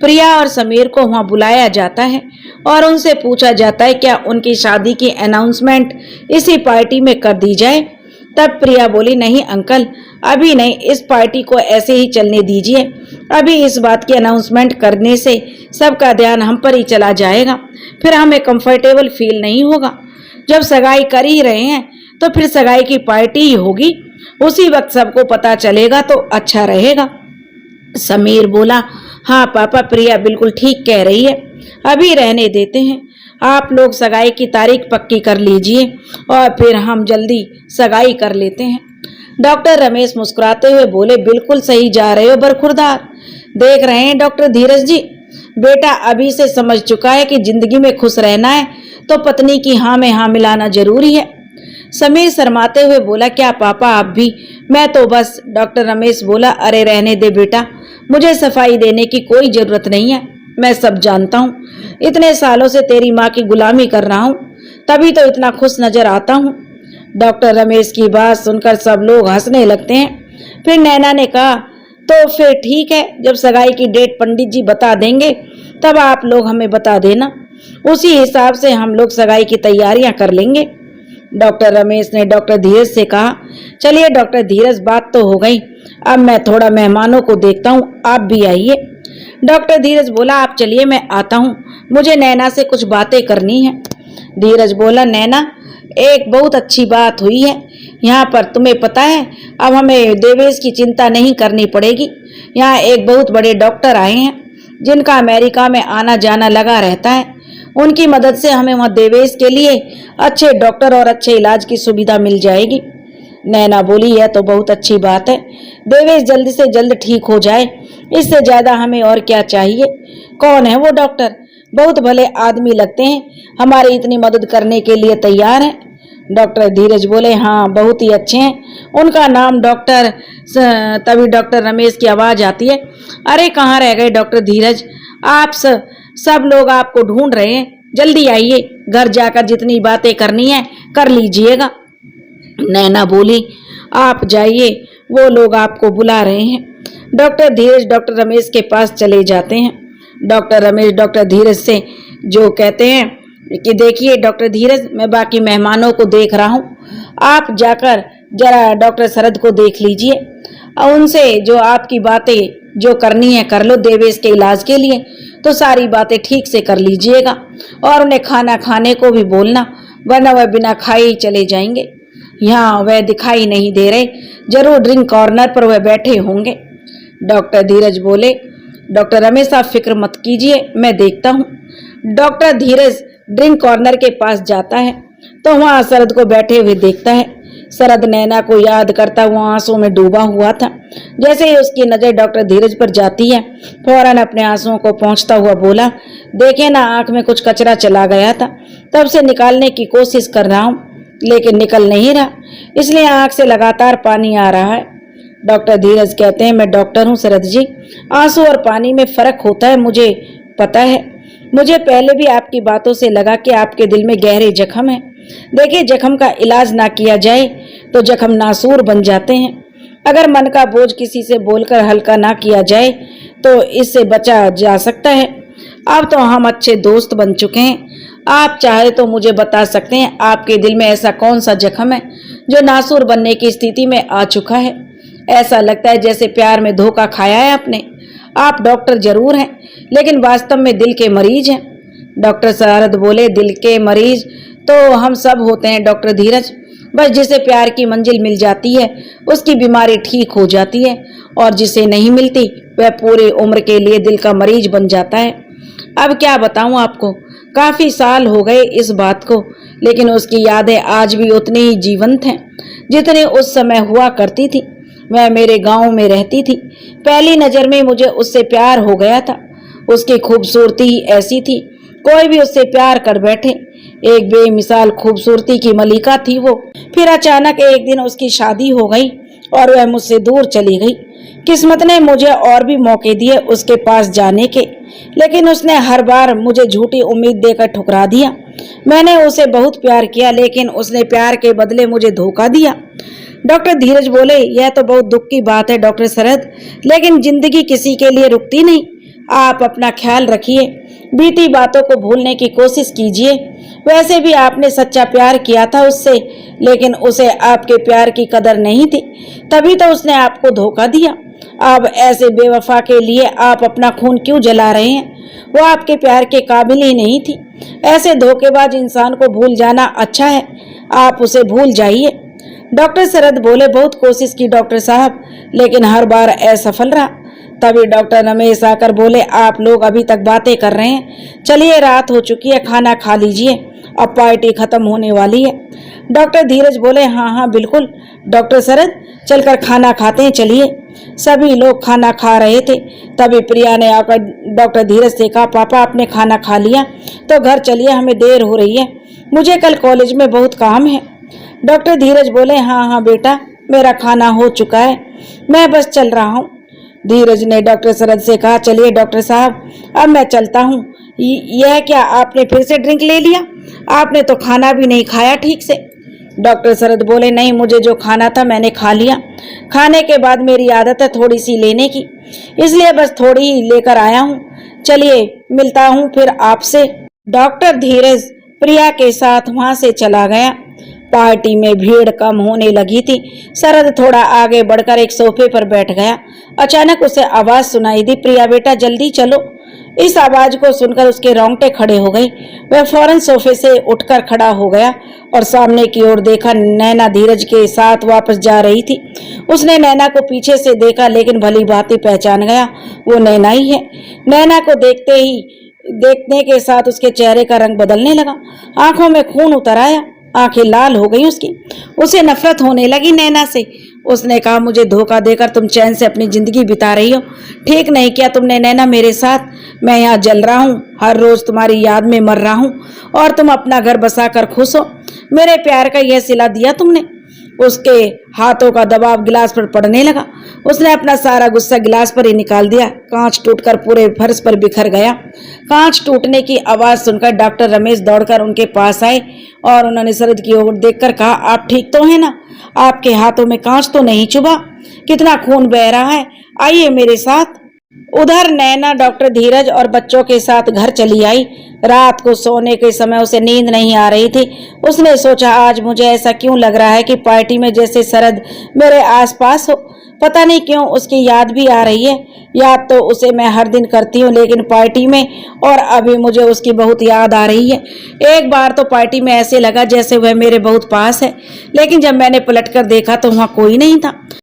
प्रिया और समीर को वहां बुलाया जाता है और उनसे पूछा जाता है क्या उनकी शादी की अनाउंसमेंट इसी पार्टी में कर दी जाए। तब प्रिया बोली, नहीं अंकल, अभी नहीं, इस पार्टी को ऐसे ही चलने दीजिए। अभी इस बात की अनाउंसमेंट करने से सबका ध्यान हम पर ही चला जाएगा, फिर हमें कंफर्टेबल फील नहीं होगा। जब सगाई कर ही रहे हैं तो फिर सगाई की पार्टी ही होगी, उसी वक्त सबको पता चलेगा तो अच्छा रहेगा। समीर बोला, हाँ पापा, प्रिया बिल्कुल ठीक कह रही है, अभी रहने देते हैं। आप लोग सगाई की तारीख पक्की कर लीजिए और फिर हम जल्दी सगाई कर लेते हैं। डॉक्टर रमेश मुस्कुराते हुए बोले, बिल्कुल सही जा रहे हो बरखुरदार। देख रहे हैं डॉक्टर धीरज जी, बेटा अभी से समझ चुका है कि जिंदगी में खुश रहना है तो पत्नी की हाँ में हाँ मिलाना जरूरी है। समीर शर्माते हुए बोला, क्या पापा आप भी? मैं तो बस। डॉक्टर रमेश बोला, अरे रहने दे बेटा, मुझे सफाई देने की कोई जरूरत नहीं है, मैं सब जानता हूँ। इतने सालों से तेरी माँ की गुलामी कर रहा हूँ, तभी तो इतना खुश नजर आता हूँ। डॉक्टर रमेश की बात सुनकर सब लोग हंसने लगते हैं। फिर नैना ने कहा, तो फिर ठीक है, जब सगाई की डेट पंडित जी बता देंगे तब आप लोग हमें बता देना, उसी हिसाब से हम लोग सगाई की तैयारियां कर लेंगे। डॉक्टर रमेश ने डॉक्टर धीरज से कहा, चलिए डॉक्टर धीरज, बात तो हो गई, अब मैं थोड़ा मेहमानों को देखता हूँ, आप भी आइए। डॉक्टर धीरज बोला, आप चलिए, मैं आता हूँ, मुझे नैना से कुछ बातें करनी है। धीरज बोला, नैना, एक बहुत अच्छी बात हुई है यहाँ पर, तुम्हें पता है अब हमें देवेश की चिंता नहीं करनी पड़ेगी। यहाँ एक बहुत बड़े डॉक्टर आए हैं जिनका अमेरिका में आना जाना लगा रहता है, उनकी मदद से हमें वहाँ देवेश के लिए अच्छे डॉक्टर और अच्छे इलाज की सुविधा मिल जाएगी। नैना बोली, यह तो बहुत अच्छी बात है, देवेश जल्द से जल्द ठीक हो जाए, इससे ज्यादा हमें और क्या चाहिए। कौन है वो डॉक्टर? बहुत भले आदमी लगते हैं, हमारी इतनी मदद करने के लिए तैयार हैं। डॉक्टर धीरज बोले, हाँ बहुत ही अच्छे हैं, उनका नाम डॉक्टर। तभी डॉक्टर रमेश की आवाज आती है, अरे कहाँ रह गए डॉक्टर धीरज, आप सब लोग आपको ढूंढ रहे हैं, जल्दी आइए, घर जाकर जितनी बातें करनी है कर लीजिएगा। नैना बोली, आप जाइए, वो लोग आपको बुला रहे हैं। डॉक्टर धीरज डॉक्टर रमेश के पास चले जाते हैं। डॉक्टर रमेश डॉक्टर धीरज से जो कहते हैं कि देखिए डॉक्टर धीरज, मैं बाकी मेहमानों को देख रहा हूँ, आप जाकर जरा डॉक्टर शरद को देख लीजिए और उनसे जो आपकी बातें जो करनी है कर लो, देवेश के इलाज के लिए तो सारी बातें ठीक से कर लीजिएगा और उन्हें खाना खाने को भी बोलना, वरना वह बिना खाए ही चले जाएंगे। यहाँ वह दिखाई नहीं दे रहे, जरूर ड्रिंक कॉर्नर पर वह बैठे होंगे। डॉक्टर धीरज बोले, डॉक्टर रमेश आप फिक्र मत कीजिए, मैं देखता हूँ। डॉक्टर धीरज ड्रिंक कॉर्नर के पास जाता है तो वहाँ शरद को बैठे हुए देखता है। शरद नैना को याद करता हुआ आंसुओं में डूबा हुआ था। जैसे ही उसकी नजर डॉक्टर धीरज पर जाती है, फौरन अपने आंसुओं को पोंछता हुआ बोला, देखे ना, आंख में कुछ कचरा चला गया था, तब से निकालने की कोशिश कर रहा हूँ लेकिन निकल नहीं रहा, इसलिए आंख से लगातार पानी आ रहा है। डॉक्टर धीरज कहते हैं, मैं डॉक्टर हूँ शरद जी, आंसू और पानी में फर्क होता है, मुझे पता है। मुझे पहले भी आपकी बातों से लगा कि आपके दिल में गहरे जख्म है। देखिए, जख्म का इलाज ना किया जाए तो जख्म नासूर बन जाते हैं। अगर मन का बोझ किसी से बोलकर हल्का ना किया जाए तो इससे बचा जा सकता है। अब तो हम अच्छे दोस्त बन चुके हैं, आप चाहे तो मुझे बता सकते हैं आपके दिल में ऐसा कौन सा जख्म है जो नासूर बनने की स्थिति में आ चुका है। ऐसा लगता है जैसे प्यार में धोखा खाया है आपने। आप डॉक्टर जरूर हैं लेकिन वास्तव में दिल के मरीज हैं। डॉक्टर शरद बोले, दिल के मरीज तो हम सब होते हैं डॉक्टर धीरज, बस जिसे प्यार की मंजिल मिल जाती है उसकी बीमारी ठीक हो जाती है और जिसे नहीं मिलती वह पूरी उम्र के लिए दिल का मरीज बन जाता है। अब क्या बताऊं आपको, काफी साल हो गए इस बात को, लेकिन उसकी यादें आज भी उतनी ही जीवंत हैं जितनी उस समय हुआ करती थी। वह मेरे गांव में रहती थी, पहली नजर में मुझे उससे प्यार हो गया था। उसकी खूबसूरती ही ऐसी थी, कोई भी उससे प्यार कर बैठे। एक बेमिसाल खूबसूरती की मलिका थी वो। फिर अचानक एक दिन उसकी शादी हो गई और वह मुझसे दूर चली गई। किस्मत ने मुझे और भी मौके दिए उसके पास जाने के, लेकिन उसने हर बार मुझे झूठी उम्मीद देकर ठुकरा दिया। मैंने उसे बहुत प्यार किया लेकिन उसने प्यार के बदले मुझे धोखा दिया। डॉक्टर धीरज बोले, यह तो बहुत दुख की बात है डॉक्टर शरद, लेकिन जिंदगी किसी के लिए रुकती नहीं, आप अपना ख्याल रखिए, बीती बातों को भूलने की कोशिश कीजिए। वैसे भी आपने सच्चा प्यार किया था उससे, लेकिन उसे आपके प्यार की कदर नहीं थी, तभी तो उसने आपको धोखा दिया। अब ऐसे बेवफा के लिए आप अपना खून क्यों जला रहे हैं? वो आपके प्यार के काबिल ही नहीं थी। ऐसे धोखेबाज इंसान को भूल जाना अच्छा है, आप उसे भूल जाइए। डॉक्टर शरद बोले, बहुत कोशिश की डॉक्टर साहब, लेकिन हर बार असफल रहा। तभी डॉक्टर रमेश आकर बोले, आप लोग अभी तक बातें कर रहे हैं, चलिए रात हो चुकी है, खाना खा लीजिए, अब पार्टी खत्म होने वाली है। डॉक्टर धीरज बोले, हाँ हाँ बिल्कुल डॉक्टर शरद, चलकर खाना खाते हैं, चलिए। सभी लोग खाना खा रहे थे, तभी प्रिया ने आकर डॉक्टर धीरज से कहा, पापा आपने खाना खा लिया तो घर चलिए, हमें देर हो रही है, मुझे कल कॉलेज में बहुत काम है। डॉक्टर धीरज बोले, हाँ हाँ बेटा, मेरा खाना हो चुका है, मैं बस चल रहा हूँ। धीरज ने डॉक्टर शरद से कहा, चलिए डॉक्टर साहब, अब मैं चलता हूँ। यह क्या, आपने फिर से ड्रिंक ले लिया? आपने तो खाना भी नहीं खाया ठीक से। डॉक्टर शरद बोले, नहीं, मुझे जो खाना था मैंने खा लिया। खाने के बाद मेरी आदत है थोड़ी सी लेने की, इसलिए बस थोड़ी ही लेकर आया हूँ। चलिए मिलता हूँ फिर आपसे। डॉक्टर धीरज प्रिया के साथ वहां से चला गया। पार्टी में भीड़ कम होने लगी थी। शरद थोड़ा आगे बढ़कर एक सोफे पर बैठ गया। अचानक उसे आवाज सुनाई दी, प्रिया बेटा जल्दी चलो। इस आवाज को सुनकर उसके रोंगटे खड़े हो गए। वह फौरन सोफे से उठकर खड़ा हो गया और सामने की ओर देखा। नैना धीरज के साथ वापस जा रही थी। उसने नैना को पीछे से देखा, लेकिन भली भांति पहचान गया वो नैना ही है। नैना को देखने के साथ उसके चेहरे का रंग बदलने लगा, आंखों में खून उतर आया, आंखें लाल हो गई उसकी। उसे नफरत होने लगी नैना से। उसने कहा, मुझे धोखा देकर तुम चैन से अपनी जिंदगी बिता रही हो, ठीक नहीं किया तुमने नैना मेरे साथ। मैं यहाँ जल रहा हूँ, हर रोज तुम्हारी याद में मर रहा हूँ, और तुम अपना घर बसाकर खुश हो। मेरे प्यार का यह सिला दिया तुमने। उसके हाथों का दबाव गिलास पर पड़ने लगा। उसने अपना सारा गुस्सा गिलास पर ही निकाल दिया। कांच टूटकर पूरे फर्श पर बिखर गया। कांच टूटने की आवाज सुनकर डॉक्टर रमेश दौड़कर उनके पास आए और उन्होंने शरद की ओर देखकर कहा, आप ठीक तो हैं ना? आपके हाथों में कांच तो नहीं चुभा? कितना खून बह रहा है, आइए मेरे साथ। उधर नैना डॉक्टर धीरज और बच्चों के साथ घर चली आई। रात को सोने के समय उसे नींद नहीं आ रही थी। उसने सोचा, आज मुझे ऐसा क्यों लग रहा है कि पार्टी में जैसे शरद मेरे आसपास हो। पता नहीं क्यों उसकी याद भी आ रही है। याद तो उसे मैं हर दिन करती हूँ, लेकिन पार्टी में और अभी मुझे उसकी बहुत याद आ रही है। एक बार तो पार्टी में ऐसे लगा जैसे वह मेरे बहुत पास है, लेकिन जब मैंने पलटकर देखा तो वहाँ कोई नहीं था।